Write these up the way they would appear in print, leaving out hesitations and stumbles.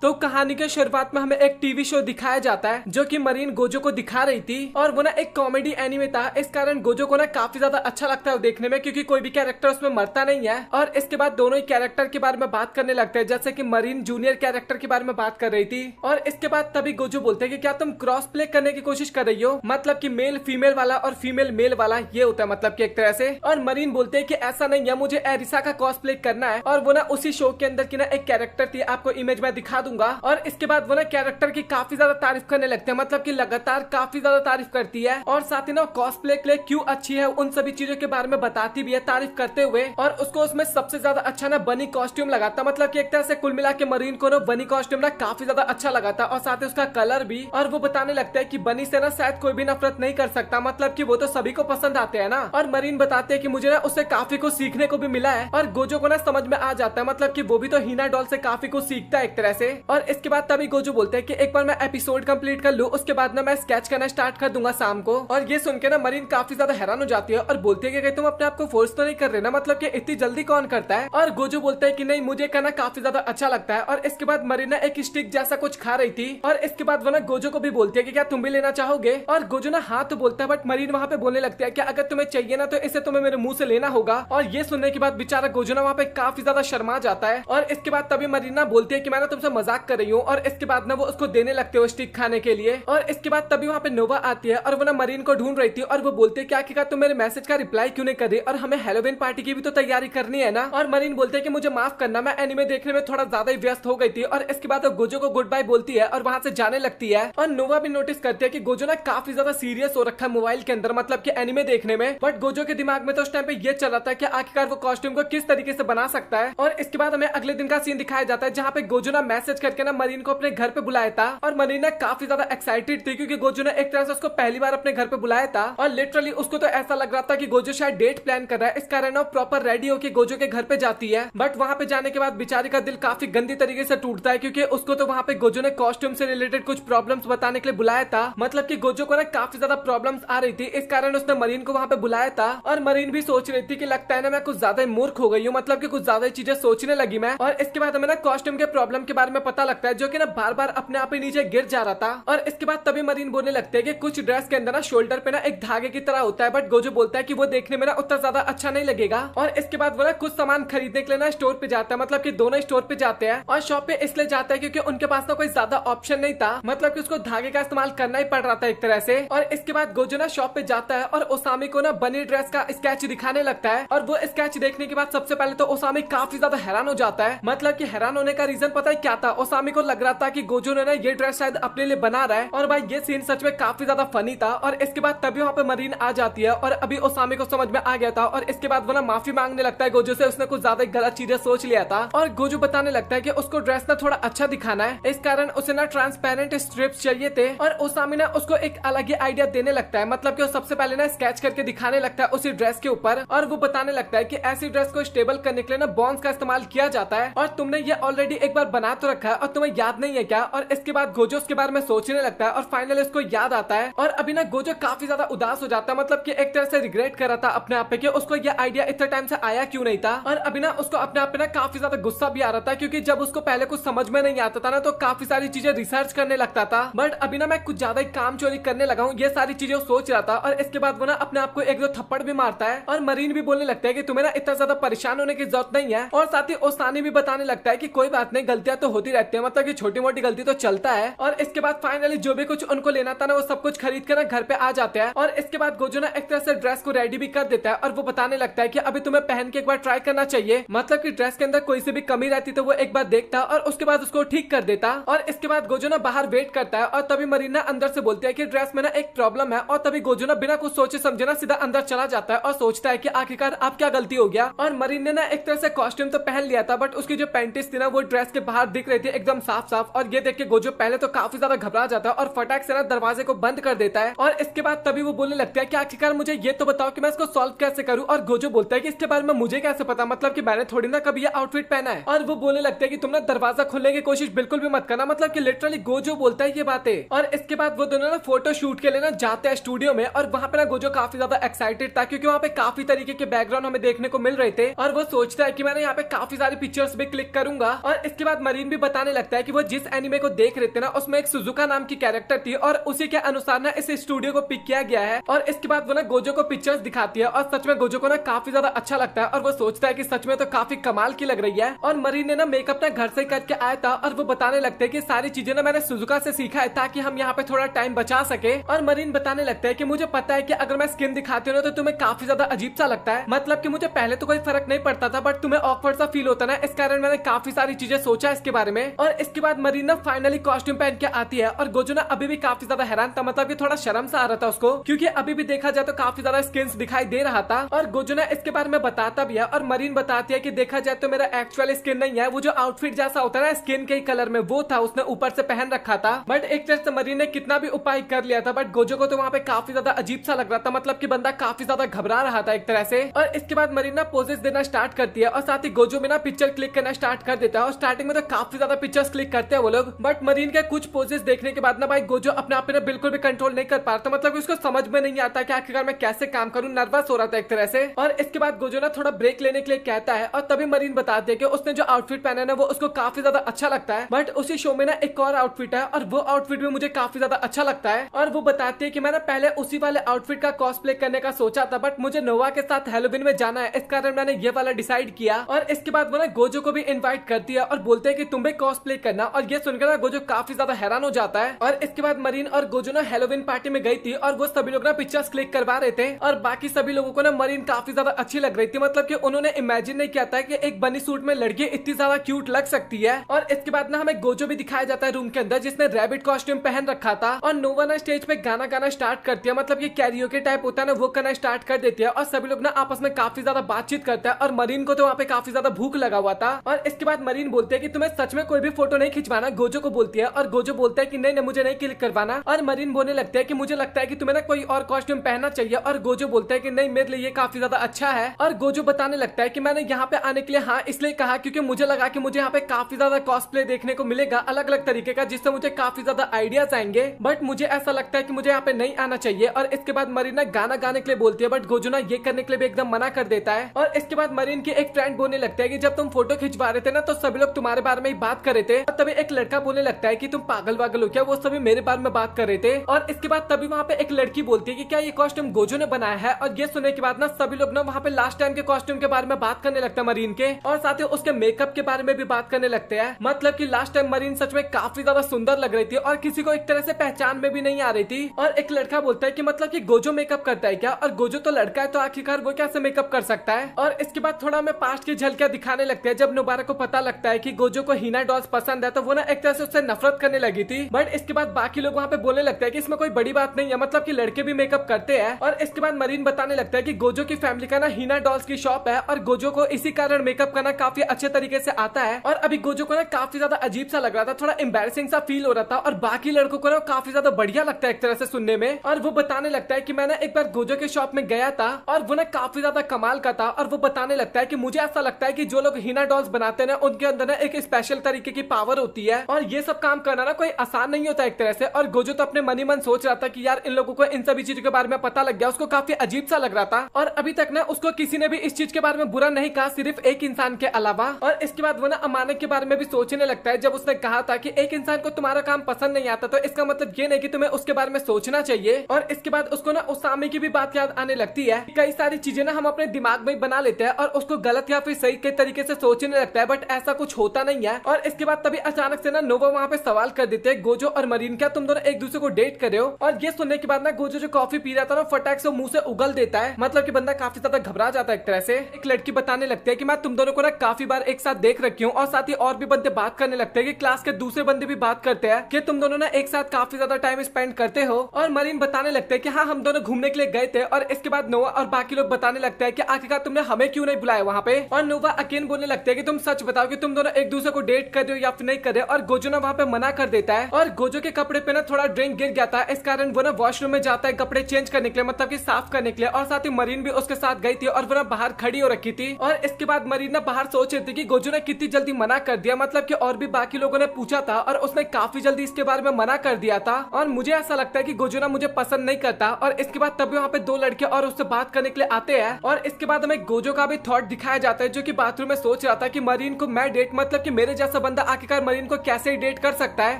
तो कहानी के शुरुआत में हमें एक टीवी शो दिखाया जाता है जो कि मरीन गोजो को दिखा रही थी और वो ना एक कॉमेडी एनीमे था। इस कारण गोजो को ना काफी ज्यादा अच्छा लगता है देखने में, क्योंकि कोई भी कैरेक्टर उसमें मरता नहीं है। और इसके बाद दोनों ही कैरेक्टर के बारे में बात करने लगते हैं, जैसे कि मरीन जूनियर कैरेक्टर के बारे में बात कर रही थी। और इसके बाद तभी गोजो बोलते हैं कि क्या तुम क्रॉस प्ले करने की कोशिश कर रही हो, मतलब कि मेल फीमेल वाला और फीमेल मेल वाला, ये होता है मतलब कि एक तरह से। और मरीन बोलते हैं कि ऐसा नहीं है, मुझे एरिसा का क्रॉस प्ले करना है। और वो ना उसी शो के अंदर की ना एक कैरेक्टर थी, आपको इमेज में दिखा दूंगा। और इसके बाद वो ना कैरेक्टर की काफी ज्यादा तारीफ करने लगते हैं, मतलब कि लगातार काफी ज्यादा तारीफ करती है। और साथ ही ना कॉस्प्ले के लिए क्यों अच्छी है उन सभी चीजों के बारे में बताती भी है तारीफ करते हुए। और उसको उसमें सबसे ज्यादा अच्छा ना बनी कॉस्ट्यूम लगाता, मतलब कि एक तरह से कुल मिला के मरीन को ना बनी कॉस्ट्यूम ना काफी ज्यादा अच्छा लगा था, और साथ ही उसका कलर भी। और वो बताने लगता है कि बनी से ना शायद कोई भी नफरत नहीं कर सकता, मतलब कि वो तो सभी को पसंद आते हैं ना। और मरीन बताते हैं कि मुझे ना उससे काफी कुछ सीखने को भी मिला है। और गोजो को ना समझ में आ जाता है, मतलब कि वो भी तो हीना डॉल से काफी कुछ सीखता है एक तरह से। और इसके बाद तभी गोजो बोलते हैं कि एक बार मैं एपिसोड कंप्लीट कर लूं, उसके बाद ना मैं स्केच करना स्टार्ट कर दूंगा शाम को। और ये सुन के ना मरीन काफी ज्यादा हैरान हो जाती है और बोलती है कि तुम अपने आप को फोर्स तो नहीं कर रहे ना, मतलब कि इतनी जल्दी कौन करता है। और गोजो बोलता है कि नहीं, मुझे करना काफी ज्यादा अच्छा लगता है। और इसके बाद मरीन ना एक स्टिक जैसा कुछ खा रही थी, और इसके बाद वो ना गोजो को भी बोलती है कि क्या तुम भी लेना चाहोगे। और गोजो ना हाँ तो बोलता है, बट मरीन वहाँ पे बोलने लगता है कि अगर तुम्हें चाहिए ना तो इसे तुम्हें मेरे मुंह से लेना होगा। और ये सुनने के बाद बेचारा गोजो ना वहाँ पे काफी ज्यादा शर्मा जाता है। और इसके बाद तभी मरीना बोलती है कि मैं ना तुमसे मजाक कर रही हूँ। और इसके बाद ना वो उसको देने लगते हो स्टिक खाने के लिए। और इसके बाद तभी वहाँ पे नोवा आती है और वो ना मरीन को ढूंढ रही थी, और वो बोलती है क्या कि तुम मेरे मैसेज का रिप्लाई क्यों नहीं कर रही, और हमें हैलोवीन पार्टी की भी तो तैयारी करनी है ना। और मरीन बोलते हैं कि मुझे माफ करना, मैं एनिमे देखने में थोड़ा ज्यादा ही व्यस्त हो गई थी। और इसके बाद वो गोजो को गुड बाय बोलती है और वहां से जाने लगती है। और नोवा भी नोटिस करती है कि गोजो ना काफी ज्यादा सीरियस हो रखा है मोबाइल के अंदर, मतलब कि एनिमे देखने में। बट गोजो के दिमाग में तो उस टाइम पे ये चल रहा था कि आखिरकार वो कॉस्ट्यूम को किस तरीके से बना सकता है। और इसके बाद हमें अगले दिन का सीन दिखाया जाता है, जहाँ पे गोजो ना मैसेज करके ना मरीन को अपने घर पे बुलाया था। और मरीन ना काफी ज्यादा एक्साइटेड थी, क्योंकि गोजो ने एक तरह से उसको पहली बार अपने घर पे बुलाया था। और लिटरली उसको तो ऐसा लग रहा था कि गोजो शायद डेट प्लान कर रहा है। इस कारण वो प्रॉपर रेडी होकर गोजो के घर पे जाती है। बट वहां पे जाने के बाद बेचारी का दिल काफी गंदी तरीके से टूटता है, क्योंकि उसको तो वहां पे गोजो ने कॉस्ट्यूम से रिलेटेड कुछ प्रॉब्लम्स बताने के लिए बुलाया था, मतलब कि गोजो को ना काफी ज्यादा प्रॉब्लम्स आ रही थी। इस कारण उसने मरीन को वहां पे बुलाया था। और मरीन भी सोच रही थी कि लगता है ना मैं कुछ ज्यादा मूर्ख हो गई हूँ, मतलब कि कुछ ज्यादा चीजें सोचने लगी मैं। और इसके बाद हमें ना कॉस्ट्यूम के प्रॉब्लम के बारे में पता लगता है, जो कि ना बार बार अपने आप ही नीचे गिर जा रहा था। और इसके बाद तभी मरीन बोलने लगते हैं कि कुछ ड्रेस के अंदर ना शोल्डर पे ना एक धागे की तरह होता है, बट गोजो बोलता है कि वो देखने में ना उतना ज्यादा अच्छा नहीं लगेगा। और इसके बाद वो ना कुछ सामान खरीदने के लिए ना स्टोर पे जाता है, मतलब कि दोनों स्टोर पे जाते हैं। और शॉप पे इसलिए जाता है क्योंकि उनके पास ना कोई ज्यादा ऑप्शन नहीं था, मतलब कि उसको धागे का इस्तेमाल करना ही पड़ रहा था एक तरह से। और इसके बाद गोजो ना शॉप पे जाता है और ओसामी को ना बनी ड्रेस का स्केच दिखाने लगता है। और वो स्केच देखने के बाद सबसे पहले तो ओसामी काफी ज्यादा हैरान हो जाता है, मतलब कि हैरान होने का रीजन पता है क्या था। ओसामी को लग रहा था कि गोजो ने ना ये ड्रेस शायद अपने लिए बना रहा है। और भाई ये सीन सच में काफी ज्यादा फनी था। और इसके बाद तभी वहाँ पे मरीन आ जाती है, और अभी ओसामी को समझ में आ गया था। और इसके बाद वो ना माफी मांगने लगता है गोजो से, उसने कुछ ज्यादा गलत चीजें सोच लिया था। और गोजो बताने लगता है कि उसको ड्रेस ना थोड़ा अच्छा दिखाना है, इस कारण उसे ना ट्रांसपेरेंट स्ट्रिप्स चाहिए थे। और ओसामी ना उसको एक अलग ही आइडिया देने लगता है, मतलब कि वो सबसे पहले ना स्केच करके दिखाने लगता है उसी ड्रेस के ऊपर। और वो बताने लगता है कि ऐसी ड्रेस को स्टेबल करने के लिए ना बॉन्स का इस्तेमाल किया जाता है, और तुमने ये ऑलरेडी एक बार बना तो रखा है और तुम्हें याद नहीं है क्या। और इसके बाद गोजो उसके बारे में सोचने लगता है, और फाइनली उसको याद आता है। और अभी ना गोजो काफी ज्यादा उदास हो जाता है, मतलब कि एक तरह से रिग्रेट कर रहा था अपने आप पे कि उसको ये आइडिया इतने टाइम से आया क्यों नहीं था। और अभी ना उसको अपने आप पे ना काफी ज्यादा गुस्सा भी आ रहा था, क्योंकि जब उसको पहले कुछ समझ में नहीं आता था ना तो काफी सारी चीजें रिसर्च करने लगता था। बट अभी ना मैं कुछ ज्यादा ही काम चोरी करने लगा हूँ, ये सारी चीजें सोच रहा था। और इसके बाद वो ना अपने आप को एक दो थप्पड़ भी मारता है। और मरीन भी बोलने लगता है कि तुम्हें ना इतना ज्यादा परेशान होने की जरूरत नहीं है। और साथ ही ओसानी भी बताने लगता है कि कोई बात नहीं, गलतियां तो होती रहती है, मतलब कि छोटी मोटी गलती तो चलता है। और इसके बाद फाइनली जो भी कुछ उनको लेना था ना वो सब कुछ खरीद कर ना घर पे आ जाते हैं। और इसके बाद गोजो ना एक तरह से ड्रेस को रेडी भी कर देता है, और वो बताने लगता है कि अभी तुम्हें पहन के एक बार ट्राई करना चाहिए, मतलब कि ड्रेस के अंदर कोई सी भी कमी रहती तो वो एक बार देखता और उसके बाद उसको ठीक कर देता। और इसके बाद गोजो ना बाहर वेट करता है, और तभी मरीना अंदर से बोलती है कि ड्रेस में ना एक प्रॉब्लम है। और तभी गोजो ना बिना कुछ सोचे समझे ना सीधा अंदर चला जाता है और सोचता है कि आखिरकार अब क्या गलती हो गया। और मरीन ने ना एक तरह से कॉस्ट्यूम तो पहन लिया था, बट उसकी जो पैंटीज थी ना वो ड्रेस के बाहर दिख रही थी एकदम साफ साफ। और ये देख के गोजो पहले तो काफी ज्यादा घबरा जाता है और फटाक से ना दरवाजे को बंद कर देता है। और इसके बाद तभी वो बोलने लगता है कि आखिरकार मुझे ये तो बताओ कि मैं इसको सॉल्व कैसे करूं। और गोजो बोलता है कि इसके बारे में मुझे कैसे पता, मतलब कि मैंने थोड़ी ना कभी ये आउटफिट पहना है। और वो बोलने लगता है कि तुम ना दरवाजा खोलने की कोशिश बिल्कुल भी मत करना, मतलब कि लिटरली गोजो बोलता है ये बातें। और इसके बाद वो दोनों ना फोटो शूट के लिए ना जाते हैं स्टूडियो में। और वहां पे ना गोजो काफी ज्यादा एक्साइटेड था, क्योंकि वहां पे काफी तरीके के बैकग्राउंड हमें देखने को मिल रहे थे। और वो सोचता है कि मैंने यहाँ पे काफी सारी पिक्चर्स भी क्लिक करूंगा। और इसके बाद मरीन भी बताने लगता है कि वो जिस एनिमे को देख रहे थे ना उसमें एक सुजुका नाम की कैरेक्टर थी और उसी के अनुसार ना इस स्टूडियो को पिक किया गया है। और इसके बाद वो ना गोजो को पिक्चर्स दिखाती है और सच में गोजो को ना काफी ज्यादा अच्छा लगता है और वो सोचता है कि सच में तो काफी कमाल की लग रही है। और मरीन ने ना मेकअप ना घर से करके आया था और वो बताने लगते हैं कि सारी चीजें ना मैंने सुजुका से सीखा है ताकि हम यहाँ पे थोड़ा टाइम बचा सके। और मरीन बताने लगता है कि मुझे पता है कि अगर मैं स्किन दिखाती हूँ ना तो तुम्हें काफी ज्यादा अजीब सा लगता है, मतलब कि मुझे पहले तो कोई फर्क नहीं पड़ता था बट तुम्हें ऑकवर्ड सा फील होता ना, इस कारण मैंने काफी सारी चीजें सोचा इसके बारे में। और इसके बाद मरीन ना फाइनली कॉस्ट्यूम पहन के आती है और गोजो ना अभी भी काफी ज्यादा हैरान था, मतलब कि थोड़ा शर्म सा आ रहा था उसको क्योंकि अभी भी देखा जाए तो काफी ज्यादा स्किन्स दिखाई दे रहा था। और गोजो ना इसके बारे में बताता भी है और मरीन बताती है कि देखा जाए तो मेरा एक्चुअल स्किन नहीं है, वो जो आउटफिट जैसा होता है ना स्किन के कलर में वो था, उसने ऊपर से पहन रखा था। बट एक तरह से मरीन ने कितना भी उपाय कर लिया था बट गोजो को तो वहाँ पे काफी ज्यादा अजीब सा लग रहा था, मतलब कि बंदा काफी ज्यादा घबरा रहा था एक तरह से। और इसके बाद मरीन ना पोजेस देना स्टार्ट करती है और साथ ही गोजो में ना पिक्चर क्लिक करना स्टार्ट कर देता है। और स्टार्टिंग में तो काफी ज्यादा पिक्चर्स क्लिक करते हैं वो लोग, बट मरीन के कुछ पोजेस देखने के बाद ना भाई गोजो अपने आप पे बिल्कुल भी कंट्रोल नहीं कर पाता, मतलब उसको समझ में नहीं आता कि आखिरकार मैं कैसे काम करूं, नर्वस हो रहा था एक तरह से। और इसके बाद गोजो ना थोड़ा ब्रेक लेने के लिए कहता है और तभी मरीन बताते हैं कि उसने जो आउटफिट पहना है ना वो उसको काफी ज्यादा अच्छा लगता है, बट उसी शो में ना एक और आउटफिट है और वो आउटफिट भी मुझे काफी ज्यादा अच्छा लगता है। और वो बताते हैं कि मैंने पहले उसी वाले आउटफिट का कॉस्प्ले करने का सोचा था बट मुझे नोवा के साथ हैलोवीन में जाना है, इस कारण मैंने ये वाला डिसाइड किया। और इसके बाद वो ना गोजो को भी इनवाइट करती है और बोलते हैं कि तुम भी कॉस्प्ले करना, और ये सुनकर ना गोजो काफी ज्यादा हैरान हो जाता है। और इसके बाद मरीन और गोजो ना हैलोवीन पार्टी में गई थी और वो सभी लोग ना पिक्चर्स क्लिक करवा रहे थे और बाकी सभी लोगों को ना मरीन काफी ज्यादा अच्छी लग रही थी, मतलब कि उन्होंने इमेजिन नहीं किया था कि एक बनी सूट में लड़की इतनी ज्यादा क्यूट लग सकती है। और इसके बाद ना हमें गोजो भी दिखाया जाता है रूम के अंदर जिसने रैबिट कॉस्ट्यूम पहन रखा था और नोवा ना स्टेज पे गाना गाना स्टार्ट करती है, मतलब कि कैरियोके टाइप होता है ना वो करना स्टार्ट कर देती है और सभी लोग ना आपस में काफी ज्यादा बातचीत करता है। और मरीन को तो वहाँ पे काफी ज्यादा भूख लगा हुआ था। और इसके बाद मरीन बोलते हैं कि तुम्हें सच में कोई भी फोटो नहीं खिंचवाना, गोजो को बोलती है और गोजो बोलता है कि नहीं मुझे नहीं क्लिक करवाना। और मरीन बोलने लगता है कि मुझे लगता है कि तुम्हें ना कोई और कॉस्ट्यूम पहनना चाहिए और गोजो बोलता है कि नहीं मेरे लिए ये काफी ज्यादा अच्छा है। और गोजो बताने लगता है कि मैंने यहाँ पे आने के लिए हाँ इसलिए कहा क्योंकि मुझे लगा कि मुझे यहाँ पे काफी ज्यादा कॉस्प्ले देखने को मिलेगा अलग अलग तरीके का, जिससे मुझे काफी ज्यादा आइडियाज आएंगे, बट मुझे ऐसा लगता है कि मुझे यहाँ पे नहीं आना चाहिए। और इसके बाद मरीन ना गाना गाने के लिए बोलती है बट गोजो ना ये करने के लिए भी एकदम मना कर देता है। और इसके बाद मरीन की एक फ्रेंड बोलने लगता है कि जब तुम फोटो खिंचवा रहे थे ना तो सभी लोग तुम्हारे बारे में ही बात कर रहे थे, और तभी एक लड़का बोलने लगता है कि तुम पागल वागल हो क्या, वो सभी मेरे बारे में बात कर रहे थे। और इसके बाद तभी वहाँ पे एक लड़की बोलती है कि क्या ये कॉस्ट्यूम गोजो ने बनाया है। और ये सुनने के बाद ना सभी लोग ना वहाँ पे लास्ट टाइम के कॉस्ट्यूम के बारे में बात करने लगता है मरीन के, और साथ ही उसके मेकअप के बारे में भी बात करने लगते हैं, मतलब कि लास्ट टाइम मरीन सच में काफी ज्यादा सुंदर लग रही थी और किसी को एक तरह से पहचान में भी नहीं आ रही थी। और एक लड़का बोलता है कि मतलब कि गोजो मेकअप करता है क्या, और गोजो तो लड़का है तो आखिरकार वो कैसे मेकअप कर सकता है। और इसके बाद थोड़ा हमें पास्ट की झलकियां दिखाने लगते हैं जब नोबारा को पता लगता है कि गोजो को हीना डॉल्स पसंद है तो वो ना एक तरह से उससे नफरत करने लगी थी। बट इसके बाद बाकी लोग वहाँ पे बोलने लगता है कि इसमें कोई बड़ी बात नहीं है, मतलब कि लड़के भी मेकअप करते हैं। और इसके बाद मरीन बताने लगता है कि गोजो की फैमिली का ना हीना डॉल्स की शॉप है और गोजो को इसी कारण मेकअप करना काफी अच्छे तरीके से आता है। और अभी गोजो को ना काफी ज्यादा अजीब सा लग रहा था, थोड़ा एम्बैरेसिंग सा फील हो रहा था, और बाकी लड़कों को ना काफी ज्यादा बढ़िया लगता है एक तरह से सुनने में। और वो बताने लगता है कि मैंने एक बार गोजो के शॉप में गया था और वो ना काफी ज्यादा कमाल का था। और वो बताने लगता है कि मुझे ऐसा लगता है कि जो लोग हीना डॉल्स बनाते हैं ना उनके अंदर ना एक स्पेशल तरीके की पावर होती है और ये सब काम करना ना कोई आसान नहीं होता एक तरह से। और गोजो तो अपने मन ही मन सोच रहा था कि यार इन लोगों को इन सभी चीजों के बारे में पता लग गया, उसको काफी अजीब सा लग रहा था। और अभी तक ना उसको किसी ने भी इस चीज के बारे में बुरा नहीं कहा, सिर्फ एक इंसान के अलावा। और इसके बाद वो ना अमाने के बारे में भी सोचने लगता है जब उसने कहा था कि एक इंसान को तुम्हारा काम पसंद नहीं आता तो इसका मतलब ये नहीं कि तुम्हें उसके बारे में सोचना चाहिए। और इसके बाद उसको ना उसामी की भी बात याद आने लगती है। कई सारी चीजें ना हम अपने दिमाग में बना लेते हैं और उसको गलत या फिर सही के तरीके से सोचने लगता है, बट ऐसा कुछ होता नहीं है। और इसके बाद तभी अचानक से ना नोवा वहाँ पे सवाल कर देते हैं, गोजो और मरीन क्या तुम दोनों एक दूसरे को डेट कर रहे हो। और ये सुनने के बाद ना गोजो जो कॉफी पी रहा था ना फटाक से मुंह से उगल देता है, मतलब कि बंदा काफी ज्यादा घबरा जाता है एक तरह से। एक लड़की बताने लगती है कि मैं तुम दोनों को ना काफी बार एक साथ देख रखी हूँ, और साथ ही और भी बंदे बात करने लगते हैं कि क्लास के दूसरे बंदे भी बात करते हैं कि तुम दोनों ना एक साथ काफी ज्यादा टाइम स्पेंड करते हो। और मरीन बताने लगते हैं कि हाँ हम दोनों घूमने के लिए गए थे। और इसके बाद नोवा और बाकी लोग बताने लगते हैं कि आखिरकार तुमने हमें क्यों नहीं बुलाया वहाँ पे। और नोवा अकेन बोलने लगते हैं कि तुम सच बताओ कि तुम दोनों एक दूसरे को डेट कर रहे हो या फिर नहीं कर रहे। और गोजो ना वहाँ पे मना कर देता है और गोजो के कपड़े पे ना थोड़ा ड्रिंक गिर गया था, इस कारण वो ना वॉशरूम में जाता है कपड़े चेंज करने के लिए, मतलब कि साफ करने के लिए। और साथ ही मरीन भी उसके साथ गई थी और वो ना बाहर खड़ी हो रखी थी। और इसके बाद मरीन ना बाहर सोच रही थी कि गोजो ने कितनी जल्दी मना कर दिया, मतलब कि और भी बाकी लोगों ने पूछा था और उसने काफी जल्दी इसके बारे में मना कर दिया था। और मुझे ऐसा लगता है कि गोजो ना मुझे पसंद नहीं करता। और इसके बाद तभी वहाँ पे दो लड़के और उससे बात करने के लिए आते हैं। और इसके बाद हमें गोजो का भी थॉट दिखाया जाता है जो कि बाथरूम में सोच रहा था कि मरीन को मैं डेट, मतलब कि मेरे जैसा सा बंदा आखिरकार मरीन को कैसे डेट कर सकता है।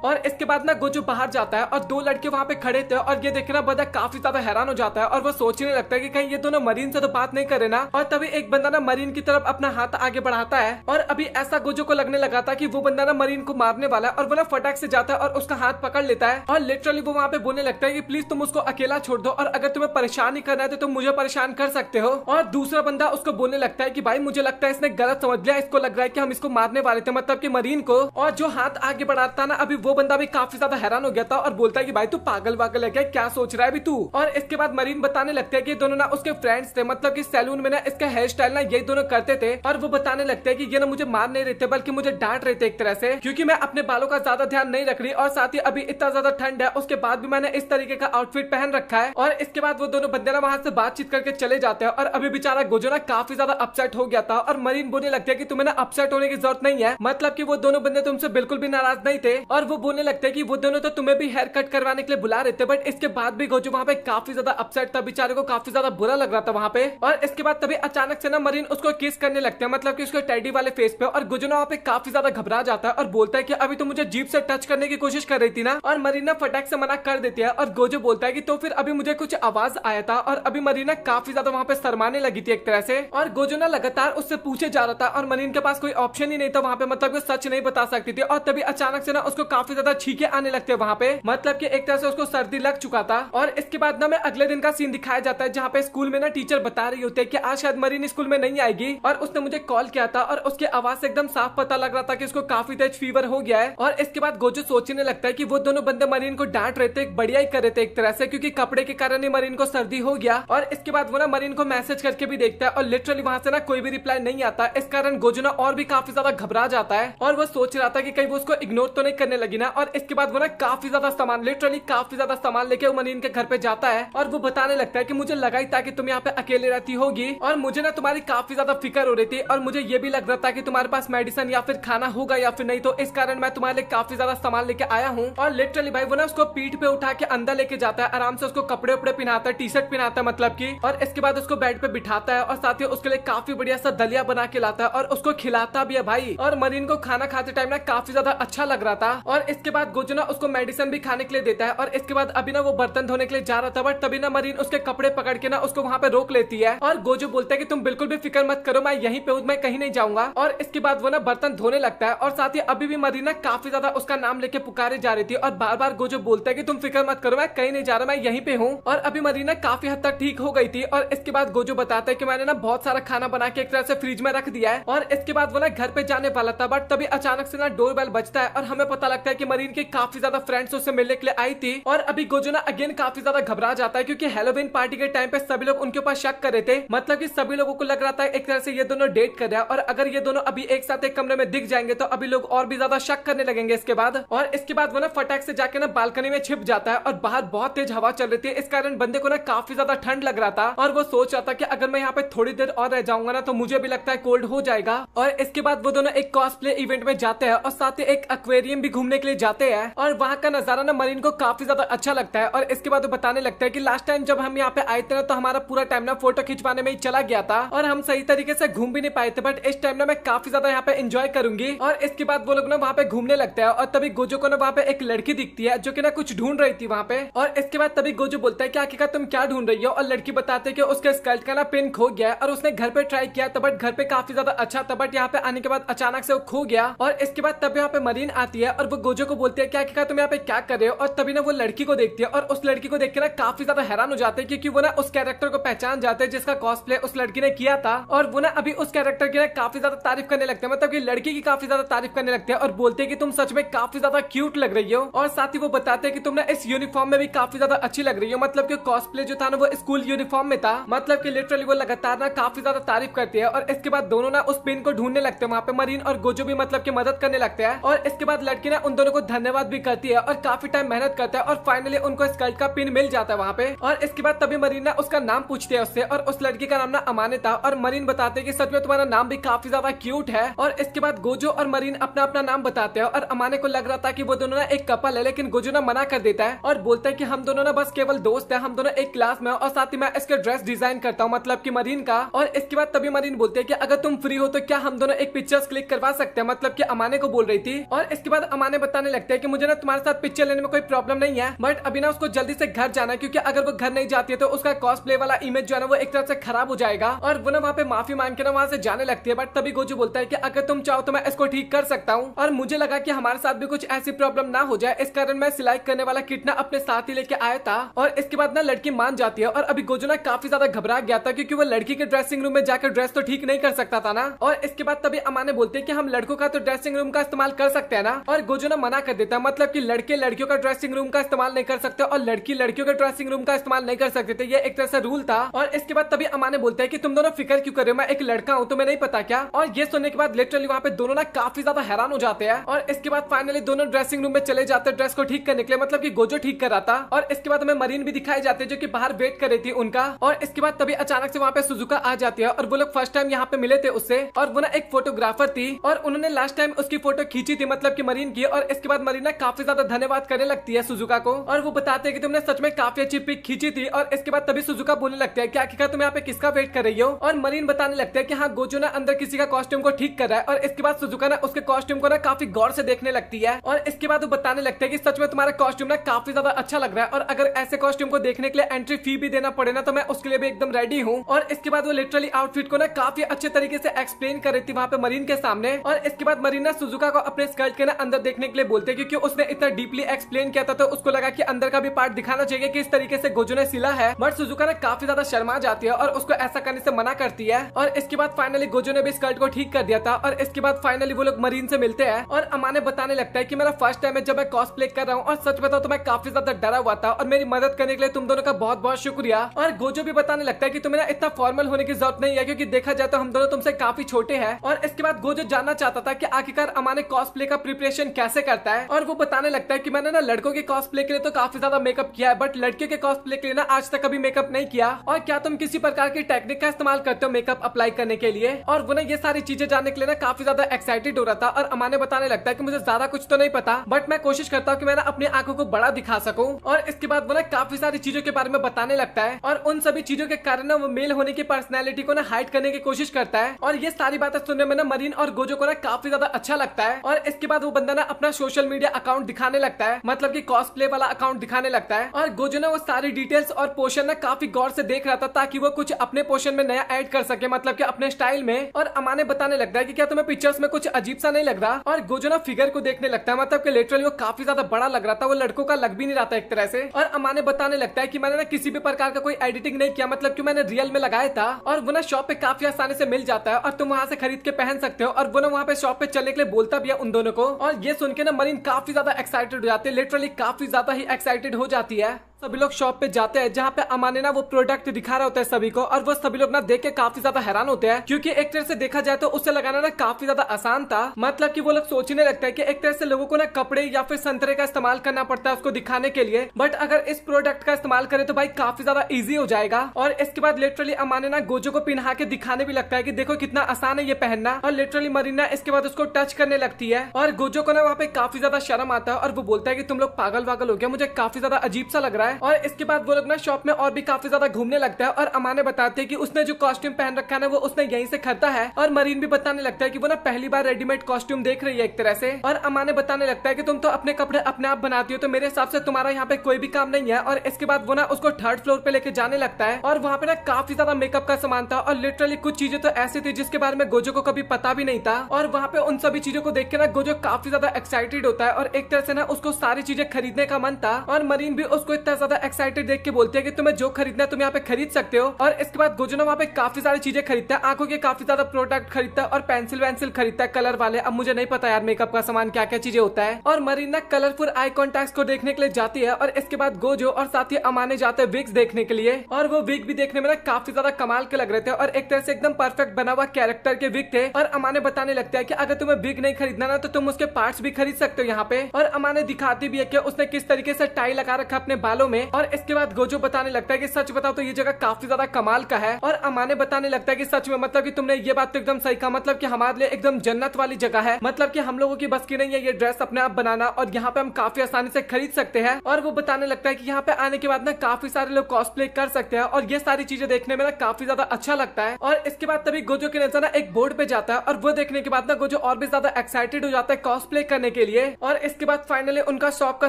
और इसके बाद ना गोजो बाहर जाता है और दो लड़के वहाँ पे खड़े थे और ये देखना बंदा काफी ज्यादा हैरान हो जाता है और वो सोचने लगता है कि कहीं ये दोनों मरीन से तो बात नहीं करे ना। और तभी एक बंदा ना मरीन की तरफ अपना हाथ आगे बढ़ाता है और अभी ऐसा गोजो को लगने लगा था कि वो बंदा ना मरीन को मारने वाला है और वो ना फटाक से जाता है और उसका हाथ पकड़ लेता है और लिटरली वो वहाँ पे बोलने लगता है कि प्लीज तुम उसको अकेला छोड़ दो और अगर तुम्हें परेशान ही करना है तो तुम मुझे परेशान कर सकते हो। और दूसरा बंदा उसको बोलने लगता है कि भाई मुझे लगता है इसने गलत समझ लिया, इसको लग रहा है कि हम इसको मारने वाले थे, मतलब कि मरीन को। और जो हाथ आगे बढ़ाता ना अभी वो बंदा भी काफी ज्यादा हैरान हो गया था और बोलता है कि भाई तू पागल वागल है क्या सोच रहा है अभी तू। और इसके बाद मरीन बताने लगते हैं कि दोनों ना उसके फ्रेंड्स थे, मतलब कि सैलून में ना इसका हेयर स्टाइल ना ये दोनों करते थे और वो बताने लगते हैं कि ये ना मुझे मार नहीं रहे थे बल्कि मुझे डांट रहे थे एक तरह से, क्योंकि मैं अपने बालों का ज्यादा ध्यान नहीं रख रही और साथ ही अभी इतना ज्यादा ठंड है उसके बाद भी मैंने इस तरीके का आउटफिट पहन रखा है। और इसके बाद वो दोनों बंदे ना वहां से बातचीत करके चले जाते हैं और अभी बेचारा गोजो ना काफी ज्यादा अपसेट हो गया था और मरीन बोलने लगते हैं कि तुम्हें ना अपसेट होने की जरूरत नहीं है, मतलब कि वो दोनों बंदे तुमसे बिल्कुल भी नाराज नहीं थे। और वो बोलने लगते हैं कि वो दोनों तो तुम्हें भी हेयर कट करवाने के लिए बुला रहे थे, बट इसके बाद भी गोजो वहाँ पे काफी ज्यादा अपसेट था, बेचारे को काफी ज्यादा बुरा लग रहा था वहाँ पे। और इसके बाद तभी अचानक से ना मरीन उसको किस करने लगते हैं, मतलब कि उसके टेडी वाले फेस पे, और गोजो ना वहाँ पे काफी ज्यादा घबरा जाता है और बोलता है कि अभी तो मुझे जीभ से टच करने की कोशिश कर रही थी ना। और मरीना फटाक से मना कर देती है और गोजो बोलता है कि तो फिर अभी मुझे कुछ आवाज आया था और अभी मरीना काफी ज्यादा वहाँ पे शर्माने लगी थी एक तरह से। और गोजो ना लगातार उससे पूछे जा रहा था और मरीन के पास कोई ऑप्शन ही नहीं था वहाँ पे, मतलब कि सच नहीं बता सकती थी। और तभी अचानक से ना उसको काफी ज्यादा छींके आने लगते वहाँ पे, मतलब कि एक तरह से उसको सर्दी लग चुका था। और इसके बाद ना मैं अगले दिन का सीन दिखाया जाता है जहाँ पे स्कूल में ना टीचर बता रही होती है कि आज शायद मरीन स्कूल में नहीं आएगी और उसने मुझे कॉल किया था और उसके आवाज से एकदम साफ पता लग रहा था कि उसको काफी तेज फीवर हो गया है। और इसके बाद गोजो सोचने लगता है कि वो दोनों बंदे मरीन को डांट रहे थे, बढ़िया ही कर रहे थे एक तरह से, क्योंकि कपड़े के कारण ही मरीन को सर्दी हो गया। और इसके बाद वो ना मरीन को मैसेज करके भी देखता है और लिटरली वहां से ना कोई भी रिप्लाई नहीं आता, इस कारण गोजो ना और भी काफी ज्यादा घबरा जाता है और वो सोच रहा था कि कहीं वो उसको इग्नोर तो नहीं करने लगी ना। और इसके बाद वो ना काफी ज्यादा सामान, लिटरली काफी ज्यादा सामान लेके वो मरीन के घर पे जाता है और वो बताने लगता है कि मुझे लगा ही था कि तुम यहाँ पे अकेले रहती होगी और मुझे ना तुम्हारी काफी ज्यादा फिक्र हो रही थी और मुझे ये भी लग रहा था कि तुम्हारे पास मेडिसिन या फिर खाना होगा या फिर नहीं, तो इस कारण मैं तुम्हारे लिए काफी ज्यादा सामान लेके आया हूँ। और लिटरली भाई वो ना उसको पीठ पे उठा के अंदर लेके जाता है, आराम से उसको कपड़े उपड़े पहनाता है, टी शर्ट पहनाता है मतलब की, और इसके बाद उसको बेड पे बिठाता है और साथ ही उसके लिए काफी बढ़िया सा दलिया बना के लाता है और उसको खिलाता भी है भाई। और मरीन को खाना खाते टाइम ना काफी ज्यादा अच्छा लग रहा था। और इसके बाद गोजो ना उसको मेडिसिन भी खाने के लिए देता है और इसके बाद अभी ना वो बर्तन धोने के लिए जा रहा था, बट तभी ना मरीन उसके कपड़े पकड़ के ना उसको वहाँ पे रोक लेती है और गोजो बोलता है कि तुम बिल्कुल भी फिक्र मत करो, मैं यहीं पे हूँ, मैं कहीं नहीं जाऊंगा। और इसके बाद वो ना बर्तन धोने लगता है और साथ ही अभी भी मरीना काफी ज्यादा उसका नाम लेके पुकारे जा रही थी और बार बार गोजो बोलता है कि तुम फिक्र मत करो, मैं कहीं नहीं जा रहा, मैं यहीं पे हूँ। और अभी मरीना काफी हद तक ठीक हो गई थी। और इसके बाद गोजो बताता है कि मैंने ना बहुत सारा खाना बना के एक तरह से फ्रिज में रख दिया है। और इसके बाद वो ना घर पे जाने वाला था, बट तभी अचानक से ना डोर बेल बजता है और हमें पता लगता है कि मरीन की काफी ज्यादा फ्रेंड्स उससे मिलने के लिए आई थी। और अभी गोजो ना अगेन काफी ज्यादा घबरा जाता है क्योंकि हैलोवीन पार्टी के टाइम पे सभी लोग उनके ऊपर शक कर रहे थे, मतलब कि सभी लोगों को लग रहा था एक तरह से ये दोनों डेट कर रहे हैं और अगर ये दोनों अभी एक साथ एक कमरे में दिख जाएंगे तो अभी लोग और भी ज्यादा शक करने लगेंगे इसके बाद। और इसके बाद वो ना फटाक से जाके ना बालकनी में छिप जाता है और बाहर बहुत तेज हवा चल रही थी, इस कारण बंदे को ना काफी ज्यादा ठंड लग रहा था और वो सोच रहा था कि अगर मैं यहाँ पे थोड़ी देर और रह जाऊंगा ना तो मुझे भी लगता है कोल्ड हो जाएगा। और इसके बाद वो दोनों एक कॉस्प्ले इवेंट में जाते हैं और साथ ही एक एक्वेरियम भी घूमने के लिए जाते हैं और वहाँ का नजारा ना मरीन को काफी ज्यादा अच्छा लगता है। और इसके बाद वो बताने लगता है कि लास्ट टाइम जब हम यहाँ पे आए थे ना तो हमारा पूरा टाइम ना फोटो खिंचवाने में ही चला गया था और हम सही तरीके से घूम भी नहीं पाए थे, बट इस टाइम ना मैं काफी ज्यादा यहाँ पे एंजॉय करूंगी। और इसके बाद वो लोग ना वहाँ पे घूमने लगते हैं और तभी गोजो को ना वहाँ पे एक लड़की दिखती है जो कि ना कुछ ढूंढ रही थी वहाँ पे। और इसके बाद तभी गोजो बोलता है कि आखिरकार तुम क्या ढूंढ रही हो, और लड़की बताते है कि उसके स्कर्ट का ना पिन खो गया और उसने घर पे ट्राई किया था, बट घर पे काफी ज्यादा अच्छा था, बट यहाँ पे आने के बाद अचानक से वो खो गया। और इसके बाद तब यहाँ पे मरीन आती है और वो गोजो को बोलती है कि आखिरकार तुम यहाँ पे क्या कर रहे हो। और तभी ना वो लड़की को देखती है और उस लड़की को देख के ना काफी ज्यादा हैरान हो जाते हैं क्योंकि वो ना उस कैरेक्टर को पहचान जाते हैं जिसका कॉस्प्ले उस लड़की ने किया था। और वो ना अभी उस कैरेक्टर की ना काफी ज्यादा तारीफ करने लगते हैं, मतलब कि लड़की की काफी ज्यादा तारीफ करने लगते हैं और बोलते हैं कि तुम सच में काफी ज्यादा क्यूट लग रही हो। और साथ ही वो बताते हैं कि तुम ना इस यूनिफॉर्म में भी काफी ज्यादा अच्छी लग रही हो, मतलब कि कॉस्प्ले जो था ना वो स्कूल यूनिफॉर्म में था, मतलब कि लिटरली वो लगातार ना काफी ज्यादा तारीफ करती है। और इसके बाद दोनों ना उस पिन को ढूंढने लगते हैं वहाँ पे, मरीन और गोजो भी मतलब कि मदद करने लगते हैं। और इसके बाद लड़की ना उन दोनों को धन्यवाद भी करती है और काफी टाइम मेहनत करता है और फाइनली उनको स्कर्ट का पिन मिल जाता है वहाँ पे। और इसके बाद तभी मरीन ना उसका नाम पूछती है उससे और उस लड़की का नाम ना अमाने था और मरीन बताते हैं कि सच में तुम्हारा नाम भी काफी ज्यादा क्यूट है। और इसके बाद गोजो और मरीन अपना अपना नाम बताते हैं और अमाने को लग रहा था कि वो दोनों ना एक कपल है, लेकिन गोजो ना मना कर देता है और बोलता है कि हम दोनों ना बस केवल दोस्त है, हम दोनों एक क्लास में और साथ ही मैं इसके ड्रेस डिजाइन करता हूँ, मतलब कि मरीन का। और इसके बाद तभी मरीन बोलते हैं कि अगर तुम फ्री हो तो क्या हम दोनों एक पिक्चर्स क्लिक करवा सकते हैं, मतलब मतलब कि अमाने को बोल रही थी। और इसके बाद अमाने बताने लगते हैं कि मुझे ना तुम्हारे साथ पिक्चर लेने में कोई प्रॉब्लम नहीं है, बट अभी ना उसको जल्दी से घर जाना है, क्योंकि अगर वो घर नहीं जाती है तो उसका कॉस्प्ले वाला इमेज जो है ना वो एक तरह से खराब हो जाएगा। और वो ना वहाँ पे माफी मांग के ना वहाँ से जाने लगती है। बट तभी गोजू बोलता है कि अगर तुम चाहो तो मैं इसको ठीक कर सकता हूँ। और मुझे लगा कि हमारे साथ भी कुछ ऐसी प्रॉब्लम ना हो जाए, इस कारण मैं सिलाई करने वाला किट ना अपने साथ ही लेके आया था। और इसके बाद ना लड़की मान जाती है। और अभी गोजू ना काफी ज्यादा घबरा गया था, क्योंकि वो लड़की के ड्रेसिंग रूम में जाकर ड्रेस तो ठीक नहीं कर सकता था ना। और इसके बाद तभी अमाने बोलते हैं कि हम लड़कों का तो ड्रेसिंग रूम का इस्तेमाल कर सकते हैं ना। और गोजू ना मना कर देता है, मतलब कि लड़के लड़कियों का ड्रेसिंग रूम का इस्तेमाल नहीं कर सकते और लड़की लड़कियों का ड्रेसिंग रूम का इस्तेमाल नहीं कर सकते थे, ये एक तरह से रूल था। और इसके बाद तभी अमाने बोलते हैं कि तुम दोनों फिक्र क्यों कर रहे हो, मैं एक लड़का हूँ, तुम्हें नहीं पता क्या। और ये सुनने के बाद लिटरली वहाँ पे दोनों ना काफी ज्यादा हैरान हो जाते हैं। और इसके बाद फाइनली दोनों ड्रेसिंग रूम में चले जाते हैं ड्रेस को ठीक करने के लिए, मतलब कि गोजो ठीक कर रहा था। और इसके बाद हमें मरीन भी दिखाई जाते हैं जो कि बाहर वेट कर रही थी उनका। और इसके बाद तभी अचानक से वहाँ पे सुजुका आ जाती है और वो लोग फर्स्ट टाइम यहाँ पे मिले थे उससे। और वो ना एक फोटोग्राफर थी और उन्होंने लास्ट टाइम उसकी फोटो खींची थी, मतलब कि मरीन की। और इसके बाद मरीन ना काफी ज्यादा धन्यवाद करने लगती है सुजुका को और वो बताते हैं कि तुमने सच में काफी अच्छी पिक खींची थी। और इसके बाद तभी सुजुका बोलने लगते हैं क्या तुम यहाँ पे किसका वेट कर रही हो। और मरीन बताने लगते हैं कि हाँ गोजो ना अंदर किसी का कॉस्ट्यूम को ठीक कर रहा है। और इसके बाद सुजुका ना उसके कॉस्ट्यूम को ना काफी गौर से देखने लगती है। और इसके बाद वो बताने लगते हैं कि सच में तुम्हारा कॉस्ट्यूम ना काफी ज्यादा अच्छा लग रहा है और अगर ऐसे कॉस्ट्यूम को देखने के लिए एंट्री फी भी देना पड़े ना तो मैं उसके लिए भी एकदम रेडी हूँ। और इसके बाद वो लिटरली आउटफिट को ना काफी अच्छे तरीके से एक्सप्लेन कर रही थी वहाँ पे मरीन के सामने। और इसके बाद मरीन ना सुजुका को अपने स्कर्ट के ना अंदर देखने के लिए बोलते हैं, क्योंकि उसने इतना डीपली एक्सप्लेन किया था तो उसको लगा कि अंदर का भी पार्ट दिखाना चाहिए कि इस तरीके से गोजो ने सिला है। बट सुजुका ने काफी ज्यादा शर्मा जाती है और उसको ऐसा करने से मना करती है। और इसके बाद फाइनली गोजो ने भी स्कर्ट को ठीक कर दिया था। और इसके बाद फाइनली वो लोग मरीन से मिलते हैं और अमाने बताने लगता है कि मेरा फर्स्ट टाइम है जब मैं कॉस्प्ले कर रहा हूँ और सच बताओ तो मैं काफी ज्यादा डरा हुआ था और मेरी मदद करने के लिए तुम दोनों का बहुत बहुत शुक्रिया। और गोजो भी बताने लगता है कि तुम्हें ना इतना फॉर्मल होने की जरूरत नहीं है, क्योंकि देखा जाए तो हम दोनों तुमसे काफी छोटे हैं। और इसके बाद गोजो जानना चाहता था कि आखिरकार अमाने कॉस्प्ले का प्रिपरेशन कैसे करता है। और वो बताने लगता है कि मैंने ना लड़कों के कॉस्प्ले के लिए तो काफी ज्यादा मेकअप किया है, बट लड़कियों के कॉस्प्ले के लिए ना आज तक कभी मेकअप नहीं किया। और क्या तुम किसी प्रकार की टेक्निक का इस्तेमाल करते हो मेकअप अप्लाई करने के लिए। और वो ना ये सारी चीजें जानने के लिए ना काफी ज्यादा एक्साइटेड हो रहा था। और अमाने बताने लगता है कि मुझे ज्यादा कुछ तो नहीं पता, बट मैं कोशिश करता हूँ कि मैं ना अपनी आंखों को बड़ा दिखा सकूं। और इसके बाद वो ना काफी सारी चीजों के बारे में बताने लगता है और उन सभी चीजों के कारण ना वो मेल होने की पर्सनैलिटी को ना हाइड करने की कोशिश करता है। और ये सारी बातें सुनने में ना मरीन और गोजो को ना काफी ज्यादा अच्छा लगता है। और इसके बाद वो बंदा ना अपना सोशल मीडिया अकाउंट दिखाने लगता है, मतलब कि कॉस्प्ले वाला अकाउंट दिखाने लगता है। और गोजो ने वो सारी डिटेल्स और पोर्शन ना काफी गौर से देख रहा था ताकि वो कुछ अपने पोर्शन में नया ऐड कर सके, मतलब कि अपने स्टाइल में। और अमाने बताने लगता है कि क्या तुम्हें पिक्चर्स में कुछ अजीब सा नहीं लग रहा। और गोजो ना फिगर को देखने लगता है, मतलब कि लिटरली वो काफी ज्यादा बड़ा लग रहा था, वो लड़कों का लग भी नहीं रहा था एक तरह से। और अमाने बताने लगता है कि मैंने ना किसी भी प्रकार का कोई एडिटिंग नहीं किया, मतलब कि मैंने रियल में लगाया था और वो ना शॉप पे काफी आसानी से मिल जाता है और तुम वहाँ से खरीद के पहन सकते हो। और वो ना वहाँ पे शॉप पे चलने के लिए बोलता भी है उन दोनों को। और ये सुन के ना मरीन काफी ज्यादा एक्साइटेड हो जाती है, लिटरली काफी ज्यादा ही एक्साइटेड हो जाती है। सभी लोग शॉप पे जाते हैं जहाँ पे अमाने ना वो प्रोडक्ट दिखा रहा होता है सभी को और वो सभी लोग ना देख के काफी ज्यादा हैरान होते हैं, क्योंकि एक तरह से देखा जाए तो उसे लगाना ना काफी ज्यादा आसान था। मतलब कि वो लोग सोचने लगता है कि एक तरह से लोगों को ना कपड़े या फिर संतरे का इस्तेमाल करना पड़ता है उसको दिखाने के लिए, बट अगर इस प्रोडक्ट का इस्तेमाल करे तो भाई काफी ज्यादा ईजी हो जाएगा। और इसके बाद लिटरली अमाने ना गोजो को पहना के दिखाने भी लगता है कि देखो कितना आसान है ये पहनना। और लिटरली मरीना इसके बाद उसको टच करने लगती है और गोजो को ना वहाँ पे काफी ज्यादा शर्म आता है और वो बोलता है कि तुम लोग पागल वागल हो गया, मुझे काफी ज्यादा अजीब सा लग रहा है। और इसके बाद वो लोग ना शॉप में और भी काफी ज्यादा घूमने लगता है और अमाने बताते हैं कि उसने जो कॉस्ट्यूम पहन रखा है ना वो उसने यहीं से खरीदा है। और मरीन भी बताने लगता है कि वो ना पहली बार रेडीमेड कॉस्ट्यूम देख रही है एक तरह से। और अमाने बताने लगता है कि तुम तो अपने कपड़े अपने आप बनाती हो तो मेरे हिसाब से तुम्हारा यहाँ पे कोई भी काम नहीं है। और इसके बाद वो ना उसको थर्ड फ्लोर पे लेके जाने लगता है और वहाँ पे ना काफी ज्यादा मेकअप का सामान था और लिटरली कुछ चीजें तो ऐसी थी जिसके बारे में गोजो को कभी पता भी नहीं था। और वहाँ पे उन सभी चीजों को देख के ना गोजो काफी ज्यादा एक्साइटेड होता है और एक तरह से ना उसको सारी चीजें खरीदने का मन था। और मरीन भी उसको इतना ज्यादा एक्साइटेड देख के बोलती है कि तुम्हें जो खरीदना है तुम यहाँ पे खरीद सकते हो। और इसके बाद गोजो ना वहाँ पे काफी सारी चीजें खरीदता है, आंखों के काफी ज्यादा प्रोडक्ट खरीदता है और पेंसिल वेंसिल खरीदता है कलर वाले। अब मुझे नहीं पता यार मेकअप का सामान क्या क्या चीजें होता है। और मरीन ना कलरफुल आई कॉन्टैक्ट को देखने के लिए जाती है और इसके बाद गोजो और साथ ही अमाने जाते हैं विग्स देखने के लिए। और वो विग भी देखने में ना काफी ज्यादा कमाल के लग रहे थे और एक तरह से एकदम परफेक्ट बना हुआ कैरेक्टर के विग थे। और अमाने बताने लगता है कि अगर तुम्हें विग नहीं खरीदना ना तो तुम उसके पार्ट्स भी खरीद सकते हो यहाँ पे। और अमाने दिखाती भी है कि उसने किस तरीके से टाई लगा रखा अपने बालों में। और इसके बाद गोजो बताने लगता है कि सच बताओ तो ये जगह काफी ज्यादा कमाल का है। और अमाने बताने लगता है कि सच में मतलब कि तुमने ये बात तो एकदम सही कहा, मतलब कि हमारे लिए एकदम जन्नत वाली जगह है, मतलब कि हम लोगों की बस की नहीं है ये ड्रेस अपने आप बनाना, और यहाँ पे हम काफी आसानी से खरीद सकते हैं। और वो बताने लगता है कि यहाँ पे आने के बाद ना काफी सारे लोग कॉस्प्ले कर सकते हैं, और ये सारी चीजें देखने में ना काफी ज्यादा अच्छा लगता है। और इसके बाद तभी गोजो की नजर ना एक बोर्ड पे जाता है, और वो देखने के बाद ना गोजो और भी ज्यादा एक्साइटेड हो जाता है कॉस्प्ले करने के लिए। और इसके बाद फाइनली उनका शॉप का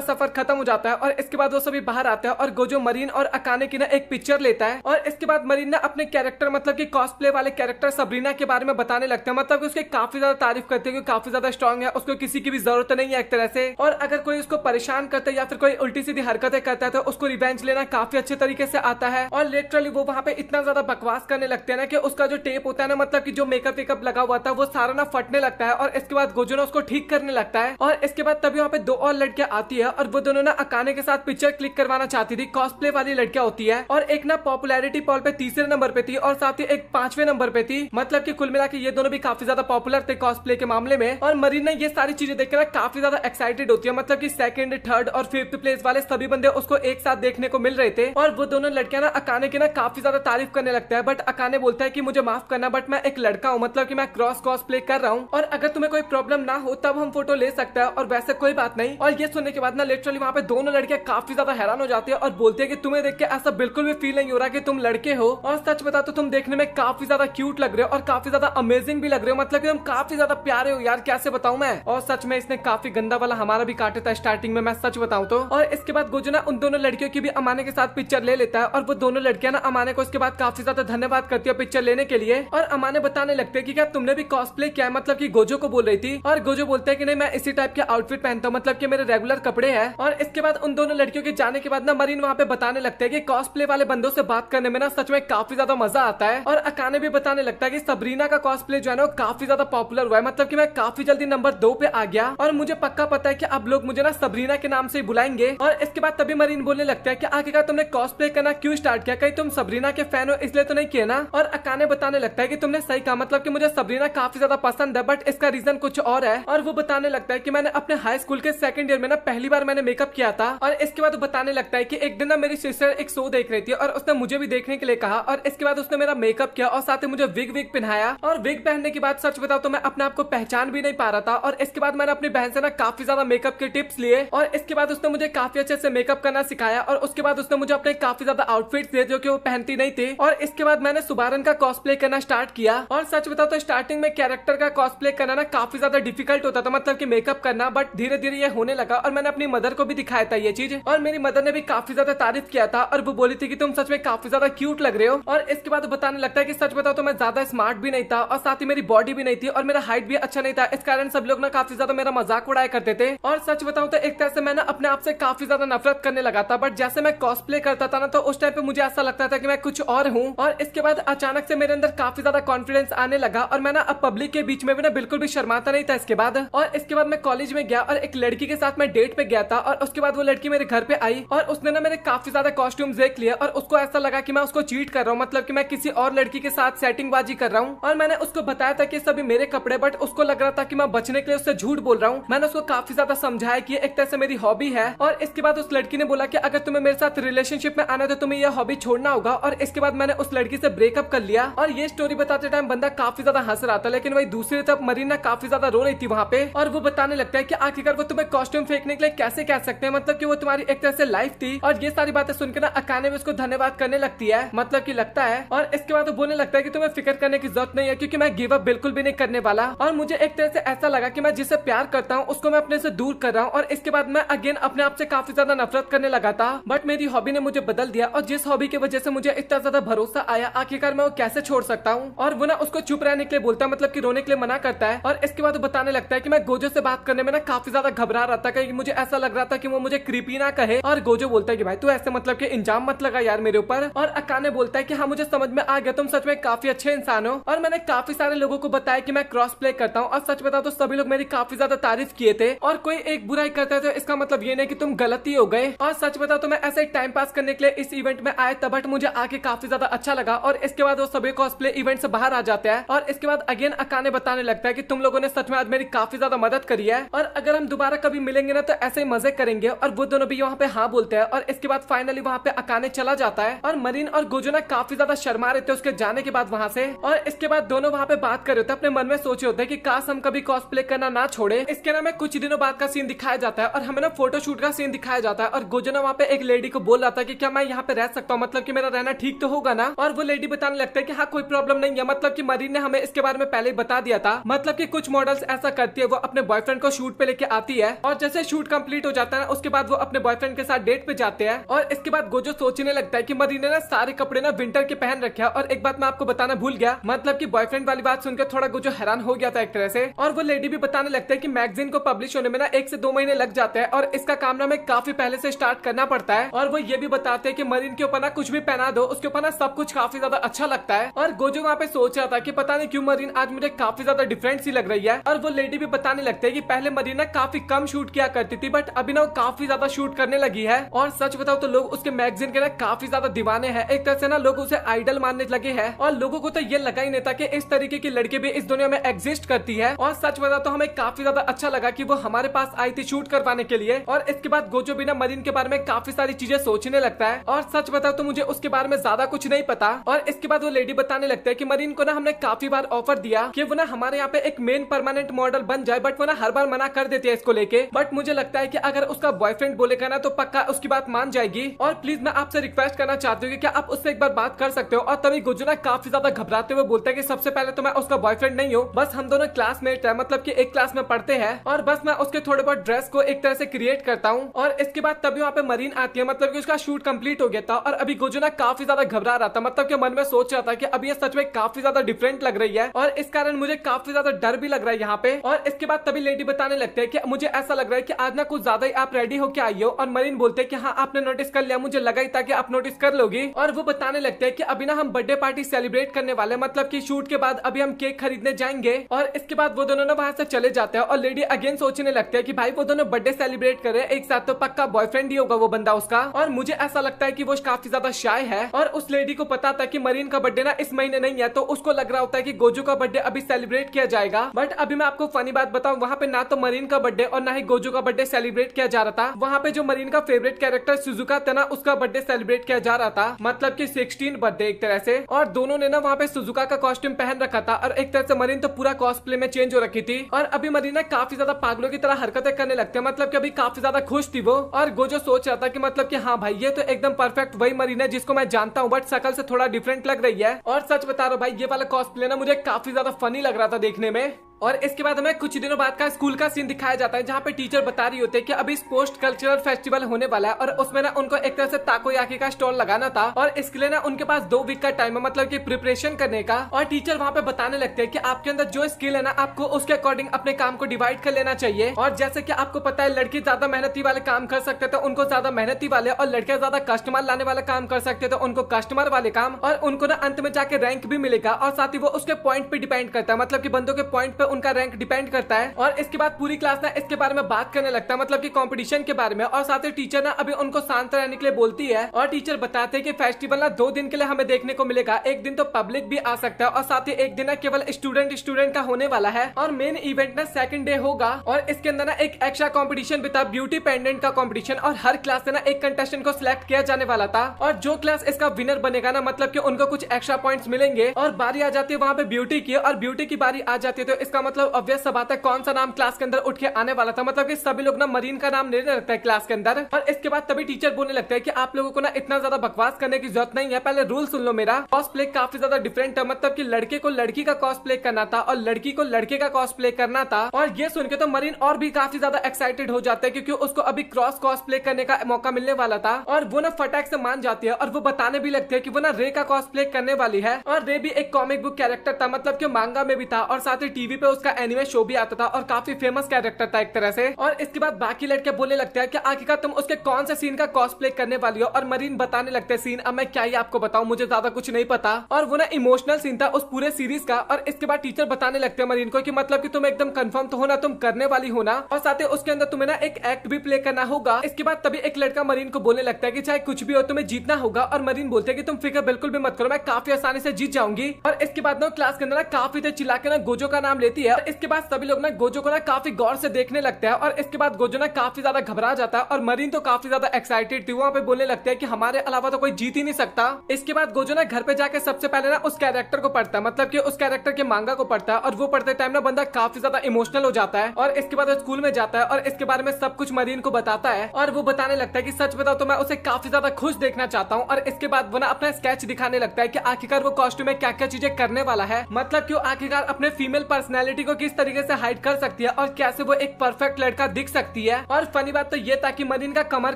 सफर खत्म हो जाता है, और इसके बाद वो सभी बाहर आते हैं, और गोजो मरीन और अकाने की ना एक पिक्चर लेता है। और इसके बाद मरीन ना अपने कैरेक्टर मतलब कि कॉस्प्ले वाले कैरेक्टर सबरीना के बारे में बताने लगते हैं, मतलब कि उसकी काफी ज्यादा तारीफ करते हैं कि काफी ज्यादा स्ट्रॉन्ग है, उसको किसी की भी जरूरत नहीं है एक तरह से। और अगर कोई उसको परेशान करता है या फिर कोई उल्टी सीधी हरकतें करता है तो उसको रिवेंज लेना काफी अच्छे तरीके से आता है। और लिटरली वो वहां पे इतना ज्यादा बकवास करने लगते हैं ना कि उसका जो टेप होता है ना, मतलब कि जो मेकअप वेकअप लगा हुआ था वो सारा ना फटने लगता है। और इसके बाद गोजो ना उसको ठीक करने लगता है। और इसके बाद तभी वहाँ पे दो और लड़कियां आती है, और वो दोनों ना अकाने के साथ पिक्चर क्लिक करवाना चाहती थी। कॉस्प्ले वाली लड़कियां होती है, और एक ना पॉपुलैरिटी पोल पे तीसरे नंबर पे थी, और साथ ही एक 5वें नंबर पे थी। मतलब कि कुल मिला के ये दोनों भी काफी ज्यादा पॉपुलर थे कॉस्प्ले के मामले में। और मरीन ने ये सारी चीजें देखकर ना काफी ज्यादा एक्साइटेड होती है, मतलब कि सेकंड, थर्ड और 5th प्लेस वाले सभी बंदे उसको एक साथ देखने को मिल रहे थे। और वो दोनों लड़कियां ना अकाने की ना काफी ज्यादा तारीफ करने लगता है, बट अकाने बोलता है कि मुझे माफ करना, बट मैं एक लड़का हूँ, मतलब कि मैं क्रॉस कॉस्प्ले कर रहा हूँ, और अगर तुम्हें कोई प्रॉब्लम ना हो तब हम फोटो ले सकते हैं, और वैसे कोई बात नहीं। और ये सुनने के बाद ना लिटरली वहाँ पे दोनों लड़कियां काफी ज्यादा हैरान हो जाती है, और बोलती है कि तुम्हें देख के ऐसा बिल्कुल भी फील नहीं हो रहा कि तुम लड़के हो, और सच बता तो तुम देखने में काफी ज्यादा क्यूट लग रहे हो, और काफी ज्यादा अमेजिंग भी लग रहे हो, मतलब कि तुम काफी ज्यादा प्यारे हो यार, कैसे बताऊं मैं। और सच में इसने काफी गंदा वाला हमारा भी काटा था स्टार्टिंग में, मैं सच बताऊं तो। और इसके बाद गोजो ना उन दोनों लड़कियों की भी अमाने के साथ पिक्चर ले लेता है, और वो दोनों लड़कियां ना अमाने को इसके बाद काफी ज्यादा धन्यवाद करती है पिक्चर लेने के लिए। और अमाने बताने लगते हैं कि क्या तुमने भी कॉस्प्ले किया है, मतलब कि गोजो को बोल रही थी। और गोजो बोलते हैं कि नहीं, मैं इसी टाइप के आउटफिट पहनता हूँ, मतलब कि मेरे रेगुलर कपड़े हैं। और इसके बाद उन दोनों लड़कियों के जाने के बाद ना मरीन वहाँ पे बताने लगते हैं कि कॉस्प्ले वाले बंदों से बात करने में ना सच में काफी ज्यादा मजा आता है। और अकाने भी बताने लगता है कि सबरीना का कॉस्प्ले जो है ना काफी ज्यादा पॉपुलर हुआ है, मतलब कि मैं काफी जल्दी नंबर 2 पे आ गया, और मुझे पक्का पता है कि अब लोग मुझे ना सबरीना के नाम से ही बुलाएंगे। और इसके बाद तभी मरीन बोलने लगता है कि आखिरकार तुमने कॉस्प्ले करना क्यों स्टार्ट किया, कहीं तुम सबरीना के फैन हो इसलिए तो नहीं किया ना। और अकाने बताने लगता है कि तुमने सही कहा, मतलब कि मुझे सबरीना काफी ज्यादा पसंद है, बट इसका रीजन कुछ और है। और वो बताने लगता है कि मैंने अपने हाई स्कूल के सेकंड ईयर में ना पहली बार मैंने मेकअप किया था। और इसके बाद वो बताने लगता है कि एक दिन ना मेरी सिस्टर एक शो देख रही थी, और उसने मुझे भी देखने के लिए कहा, और इसके बाद उसने मेरा मेकअप किया, और साथ ही मुझे विग पहनाया। और विग पहनने के बाद सच बताओ तो मैं अपने आप को पहचान भी नहीं पा रहा था। और इसके बाद मैंने अपनी बहन से ना काफी ज्यादा मेकअप के टिप्स लिए, और इसके बाद उसने मुझे काफी अच्छे से मेकअप करना सिखाया। और उसके बाद उसने मुझे अपने काफी ज्यादा आउटफिट्स दिए जो कि वो पहनती नहीं थी। और इसके बाद मैंने सुबारन का कॉस्प्ले करना स्टार्ट किया। और सच बताओ तो स्टार्टिंग में कैरेक्टर का कॉस्प्ले करना ना काफी ज्यादा डिफिकल्ट होता था, मतलब कि मेकअप करना, बट धीरे धीरे ये होने लगा। और मैंने अपनी मदर को भी दिखाया था ये चीज, और मेरी मदर ने भी काफी ज्यादा तारीफ किया था, और वो बोली थी कि तुम सच में काफी ज्यादा क्यूट लग रहे हो। और इसके बाद बताने लगता है कि सच बताओ तो मैं ज्यादा स्मार्ट भी नहीं था, और साथ ही मेरी बॉडी भी नहीं थी, और मेरा हाइट भी अच्छा नहीं था, इस कारण सब लोग ना काफी ज्यादा मेरा मजाक उड़ाया करते थे। और सच बताऊं तो एक तरह से मैं ना अपने आप से काफी ज्यादा नफरत करने लगा था, बट जैसे मैं कॉस्प्ले करता था ना तो उस टाइम पे मुझे ऐसा लगता था कि मैं कुछ और हूँ। और इसके बाद अचानक से मेरे अंदर काफी ज्यादा कॉन्फिडेंस आने लगा, और मैं ना अब पब्लिक के बीच में भी ना बिल्कुल भी शर्माता नहीं था इसके बाद। और इसके बाद मैं कॉलेज में गया, और एक लड़की के साथ मैं डेट पे गया था, और उसके बाद वो लड़की मेरे घर पे आई, और उसने ना मेरे काफी ज्यादा कॉस्ट्यूम देख लिया, और उसको ऐसा लगा कि मैं उसको चीट कर रहा हूँ, मतलब कि मैं किसी और लड़की के साथ सेटिंग बाजी कर रहा हूँ। और मैंने उसको बताया था कि सभी मेरे कपड़े, बट उसको लग रहा था कि मैं बचने के लिए उससे झूठ बोल रहा हूँ। मैंने उसको काफी ज्यादा समझाया कि एक तरह से मेरी हॉबी है। और इसके बाद उस लड़की ने बोला कि अगर तुम्हें मेरे साथ रिलेशनशिप में आना है तो तुम्हें यह हॉबी छोड़ना होगा। और इसके बाद मैंने उस लड़की से ब्रेकअप कर लिया। और ये स्टोरी बताते टाइम बंदा काफी ज्यादा हंस रहा था, लेकिन वही दूसरी तरफ मरीना काफी ज्यादा रो रही थी वहाँ पे। और वो बताने लगता है कि आखिरकार वो तुम्हें कॉस्ट्यूम फेंकने के लिए कैसे कह सकते हैं, मतलब कि वो तुम्हारी एक तरह से लाइफ थी। और ये सारी बातें सुनकर ना अकाने में उसको धन्यवाद करने लगती है, मतलब कि लगता है। और इसके बाद वो बोलने लगता है कि तुम्हें फिक्र करने की जरूरत नहीं है, क्योंकि मैं गिव अप बिल्कुल भी नहीं करने वाला। और मुझे एक तरह से ऐसा लगा कि मैं जिसे प्यार करता हूँ उसको मैं अपने से दूर कर रहा हूँ। और इसके बाद मैं अगेन अपने आप से काफी ज्यादा नफरत करने लगा था, बट मेरी हॉबी ने मुझे बदल दिया। और जिस हॉबी की वजह से मुझे इतना ज्यादा भरोसा आया, आखिरकार मैं वो कैसे छोड़ सकता हूँ। और वो ना उसको चुप रहने के लिए बोलता है, मतलब कि रोने के लिए मना करता है। और इसके बाद वो बताने लगता है कि मैं गोजो से बात करने में ना काफी ज्यादा घबरा रहा था, क्योंकि मुझे ऐसा लग रहा था कि वो मुझे क्रीपी ना कहे। और गोजो बोलता है कि भाई तू ऐसे मतलब कि इंजाम मत लगा यार मेरे ऊपर। और अकाने बोलता है कि हाँ मुझे समझ में आ गया, तुम सच में काफी अच्छे इंसान हो। और मैंने काफी सारे लोगों को बताया कि मैं क्रॉस प्ले करता हूँ, और सच बताओ तो सभी लोग मेरी काफी ज्यादा तारीफ किए थे। और कोई एक बुराई करता है तो इसका मतलब ये नहीं कि तुम गलती हो गए। और सच बताओ तो मैं ऐसे टाइम पास करने के लिए इस इवेंट में आया था, बट मुझे आके काफी ज्यादा अच्छा लगा। और इसके बाद वो सभी कॉस्प्ले इवेंट से बाहर आ जाते हैं। और इसके बाद अगेन अकाने बताने लगता है कि तुम लोगों ने सच में आज मेरी काफी ज्यादा मदद करी है, और अगर हम दोबारा कभी मिलेंगे ना तो ऐसे ही मजे करेंगे। और वो दोनों भी यहाँ पे हाँ बोलते होते हैं और इसके बाद फाइनली वहाँ पे अकाने चला जाता है और मरीन और गोजो ना काफी ज्यादा शर्मा रहे थे उसके जाने के बाद वहाँ से। और इसके बाद दोनों वहाँ पे बात कर रहे होते हैं, अपने मन में सोचे होते हैं कि काश हम कभी कॉस्प्ले करना ना छोड़े। इसके ना में कुछ दिनों बाद का सीन दिखाया जाता है और हमें ना फोटोशूट का सीन दिखाया जाता है और गोजो ना वहाँ पे एक लेडी को बोल रहा था कि क्या मैं यहाँ पे रह सकता हूँ, मतलब कि मेरा रहना ठीक तो होगा ना। और वो लेडी बताने लगता है कि हाँ कोई प्रॉब्लम नहीं है, मतलब कि मरीन ने हमें इसके बारे में पहले ही बता दिया था। मतलब कि कुछ मॉडल्स ऐसा करती है, वो अपने बॉयफ्रेंड को शूट पे लेके आती है और जैसे शूट कंप्लीट हो जाता है उसके बाद वो अपने बॉयफ्रेंड के साथ डेट पे जाते हैं। और इसके बाद गोजो सोचने लगता है कि मरीन ने ना सारे कपड़े ना विंटर के पहन रखे हैं। और एक बात मैं आपको बताना भूल गया, मतलब कि बॉयफ्रेंड वाली बात सुनकर थोड़ा गोजो हैरान हो गया था एक तरह से। और वो लेडी भी बताने लगता है कि मैगजीन को पब्लिश होने में ना 1 से 2 महीने लग जाते हैं और इसका काम ना हमें काफी पहले से स्टार्ट करना पड़ता है। और वो ये भी बताते हैं कि मरीन के ऊपर ना कुछ भी पहना दो, उसके ऊपर ना सब कुछ काफी ज्यादा अच्छा लगता है। और गोजो वहाँ पे सोच रहा था कि पता नहीं क्यों मरीन आज मुझे काफी ज्यादा डिफरेंट सी लग रही है। और वो लेडी भी बताने लगते हैं कि पहले मरीन ना काफी कम शूट किया करती थी, बट अभी ना वो काफी ज्यादा शूट करने लगी है। और सच बताओ तो लोग उसके मैगजीन के ना काफी ज्यादा दीवाने हैं, एक तरह से ना लोग उसे आइडल मानने लगे हैं। और लोगों को तो ये लगा ही नहीं था कि इस तरीके की लड़की भी इस दुनिया में एग्जिस्ट करती है। और सच बताओ तो हमें काफी ज्यादा अच्छा लगा कि वो हमारे पास आई थी शूट करवाने के लिए। और इसके बाद गोजो भी ना मरीन के बारे में काफी सारी चीजें सोचने लगता है। और सच बताओ तो मुझे उसके बारे में ज्यादा कुछ नहीं पता। और इसके बाद वो लेडी बताने लगता है कि मरीन को ना हमने काफी बार ऑफर दिया कि वो ना हमारे यहाँ पे एक मेन परमानेंट मॉडल बन जाए, बट वो ना हर बार मना कर देती है इसको लेके। बट मुझे लगता है कि अगर उसका बॉयफ्रेंड बोलेगा ना तो पक्का उसकी बात मान जाएगी। और प्लीज मैं आपसे रिक्वेस्ट करना चाहती हूँ कि क्या आप उससे एक बार बात कर सकते हो। और तभी गोजो ना काफी ज्यादा घबराते हुए बोलता है कि सबसे पहले तो मैं उसका बॉयफ्रेंड नहीं हूँ, बस हम दोनों क्लासमेट है, मतलब कि एक क्लास में पढ़ते हैं और बस मैं उसके थोड़े बहुत ड्रेस को एक तरह से क्रिएट करता हूँ। और इसके बाद तभी वहाँ पे मरीन आती है, मतलब कि उसका शूट कंप्लीट हो गया था और अभी गोजो ना काफी ज्यादा घबरा रहा था, मतलब कि मन में सोच रहा था कि अब ये सच में काफी ज्यादा डिफरेंट लग रही है और इस कारण मुझे काफी ज्यादा डर भी लग रहा है यहाँ पे। और इसके बाद तभी लेडी बताने लगते हैं कि मुझे ऐसा लग रहा है कि आज ना कुछ ज्यादा ही आप रेडी होके आई हो। और मरीन बोलते हैं कि हाँ आपने नोटिस कर लिया, मुझे लगा ही था कि आप नोटिस कर लोगी। और वो बताने लगते हैं कि अभी ना हम बर्थडे पार्टी सेलिब्रेट करने वाले, मतलब कि शूट के बाद अभी हम केक खरीदने जाएंगे। और इसके बाद वो दोनों ना वहां से चले जाते हैं और लेडी अगेन सोचने लगते हैं कि भाई वो दोनों बर्थडे सेलिब्रेट कर रहे हैं एक साथ, तो पक्का बॉयफ्रेंड ही होगा वो बंदा उसका। और मुझे ऐसा लगता है कि वो काफी ज्यादा शाय है और उस लेडी को पता था कि मरीन का बर्थडे ना इस महीने नहीं है, तो उसको लग रहा होता है कि गोजो का बर्थडे अभी सेलिब्रेट किया जाएगा। बट अभी मैं आपको फनी बात बताऊं, वहाँ पे ना तो मरीन का बर्थडे और ना ही गोजो का बर्थडे सेलिब्रेट किया जा रहा था। वहाँ पे जो मरीन का फेवरेट कैरेक्टर सुजुका था ना, उसका बर्थडे सेलिब्रेट किया जा रहा था, मतलब कि 16 बर्थडे एक तरह से। और दोनों ने ना वहाँ पे सुजुका का कॉस्ट्यूम पहन रखा था और एक तरह से मरीन तो पूरा कॉस्प्ले में चेंज हो रखी थी। और अभी मरीन ना काफी ज्यादा पागलों की तरह हरकतें करने लगते हैं, मतलब कि अभी काफी ज्यादा खुश थी वो। और गोजो सोच रहा था कि मतलब कि हाँ भाई ये तो एकदम परफेक्ट वही मरीन है जिसको मैं जानता हूँ, बट शकल से थोड़ा डिफरेंट लग रही है। और सच बता रहा हूँ भाई, ये वाला कॉस्प्ले ना मुझे काफी ज्यादा फनी लग रहा था देखने में। और इसके बाद हमें कुछ दिनों बाद का स्कूल का सीन दिखाया जाता है, जहाँ पे टीचर बता रही होती है कि अभी पोस्ट कल्चरल फेस्टिवल होने वाला है और उसमें ना उनको एक तरह से ताकोयाकी का स्टॉल लगाना था। और इसके लिए ना उनके पास 2 वीक का टाइम है, मतलब कि प्रिपरेशन करने का। और टीचर वहाँ पे बताने लगते हैं कि आपके अंदर जो स्किल है ना, आपको उसके अकॉर्डिंग अपने काम को डिवाइड कर लेना चाहिए। और जैसे कि आपको पता है लड़की ज्यादा मेहनती वाले काम कर सकते थे, उनको ज्यादा मेहनती वाले, और लड़कियां ज्यादा कस्टमर लाने वाले काम कर सकते थे, उनको कस्टमर वाले काम। और उनको ना अंत में जाके रैंक भी मिलेगा और साथ ही वो उसके पॉइंट पे डिपेंड करता है, मतलब कि बंदों के पॉइंट पे उनका रैंक डिपेंड करता है। और इसके बाद पूरी क्लास ना इसके बारे में बात करने लगता है, मतलब कि कंपटीशन के बारे में। और साथ ही टीचर ना अभी उनको शांत रहने के लिए बोलती है और टीचर बताते हैं कि फेस्टिवल ना 2 दिन के लिए हमें देखने को मिलेगा, एक दिन तो पब्लिक भी आ सकता है और साथ ही एक दिन ना केवल स्टूडेंट का होने वाला है। और मेन इवेंट ना 2nd डे होगा और इसके अंदर ना एक एक्स्ट्रा कंपटीशन भी था, ब्यूटी पेंडेंट का कंपटीशन। और हर क्लास से ना एक कंटेस्टेंट को सिलेक्ट किया जाने वाला था और जो क्लास इसका विनर बनेगा ना, मतलब कि उनको कुछ एक्स्ट्रा पॉइंट्स मिलेंगे। और बारी आ जाती है वहाँ पे ब्यूटी की, और ब्यूटी की बारी आ जाती है तो इसका मतलब ऑब्वियस सा बात है कौन सा नाम क्लास के अंदर उठ के आने वाला था, मतलब कि सभी लोग ना मरीन का नाम लेने लगता है क्लास के अंदर। और इसके बाद तभी टीचर बोलने लगता है कि आप लोगों को ना इतना ज्यादा बकवास करने की जरूरत नहीं है, पहले रूल सुन लो मेरा। कॉस्प्ले काफी ज्यादा डिफरेंट है, मतलब कि लड़के को लड़की का कॉस्प्ले करना था और लड़की को लड़के का कॉस्प्ले करना था। और ये सुन के तो मरीन और भी काफी ज्यादा एक्साइटेड हो जाता है, क्योंकि उसको अभी क्रॉस कॉस्प्ले करने का मौका मिलने वाला था। और वो ना फटाक से मान जाती है और वो बताने भी लगती है कि वो ना रे का कॉस्प्ले करने वाली है। और रे भी एक कॉमिक बुक कैरेक्टर था, मतलब कि मांगा में भी था और साथ ही टीवी पे उसका एनिमे शो भी आता था और काफी फेमस कैरेक्टर था एक तरह से। और इसके बाद बाकी लड़के बोलने लगते हैं कि आखिरकार तुम उसके कौन से सीन का कॉस्प्ले करने वाली हो। और मरीन बताने लगते हैं सीन, अब मैं क्या ही आपको बताऊं, मुझे ज्यादा कुछ नहीं पता। और वो ना इमोशनल सीन था उस पूरे सीरीज का। और इसके बाद टीचर बताने लगते हैं मरीन को कि मतलब कि तुम एकदम कंफर्म तो हो ना, तुम करने वाली हो ना, और साथ ही उसके अंदर तुम्हें ना एक एक्ट भी प्ले करना होगा। इसके बाद तभी एक लड़का मरीन को बोलने लगता है कि चाहे कुछ भी हो तुम्हें जीतना होगा। और मरीन बोलते हैं कि तुम फिक्र बिल्कुल भी मत करो, मैं काफी आसानी से जीत जाऊंगी। और इसके बाद ना क्लास के अंदर ना काफी देर चिल्ला के ना गोजो का नाम ले देती है। इसके बाद सभी लोग ना गोजो को ना काफी गौर से देखने लगते हैं और इसके बाद गोजो ना काफी ज्यादा घबरा जाता है और मरीन तो काफी ज्यादा एक्साइटेड थी, वहाँ पे बोलने लगते हैं कि हमारे अलावा तो कोई जीत ही नहीं सकता। इसके बाद गोजो ना घर पे जाके सबसे पहले ना उस कैरेक्टर को पढ़ता है, मतलब कि उस कैरेक्टर के मांगा को पढ़ता है और वो पढ़ते टाइम ना बंदा काफी ज्यादा इमोशनल हो जाता है और इसके बाद वो स्कूल में जाता है और इसके बारे में सब कुछ मरीन को बताता है और वो बताने लगता है कि सच बताओ तो मैं उसे काफी ज्यादा खुश देखना चाहता हूँ। और इसके बाद वो ना अपना स्केच दिखाने लगता है कि आखिरकार वो कॉस्ट्यूम में क्या क्या चीजें करने वाला है, मतलब कि वो आखिरकार अपने फीमेल पर्सनैलिटी को किस तरीके से हाइड कर सकती है और कैसे वो एक परफेक्ट लड़का दिख सकती है। और फनी बात तो ये था कि मरीन का कमर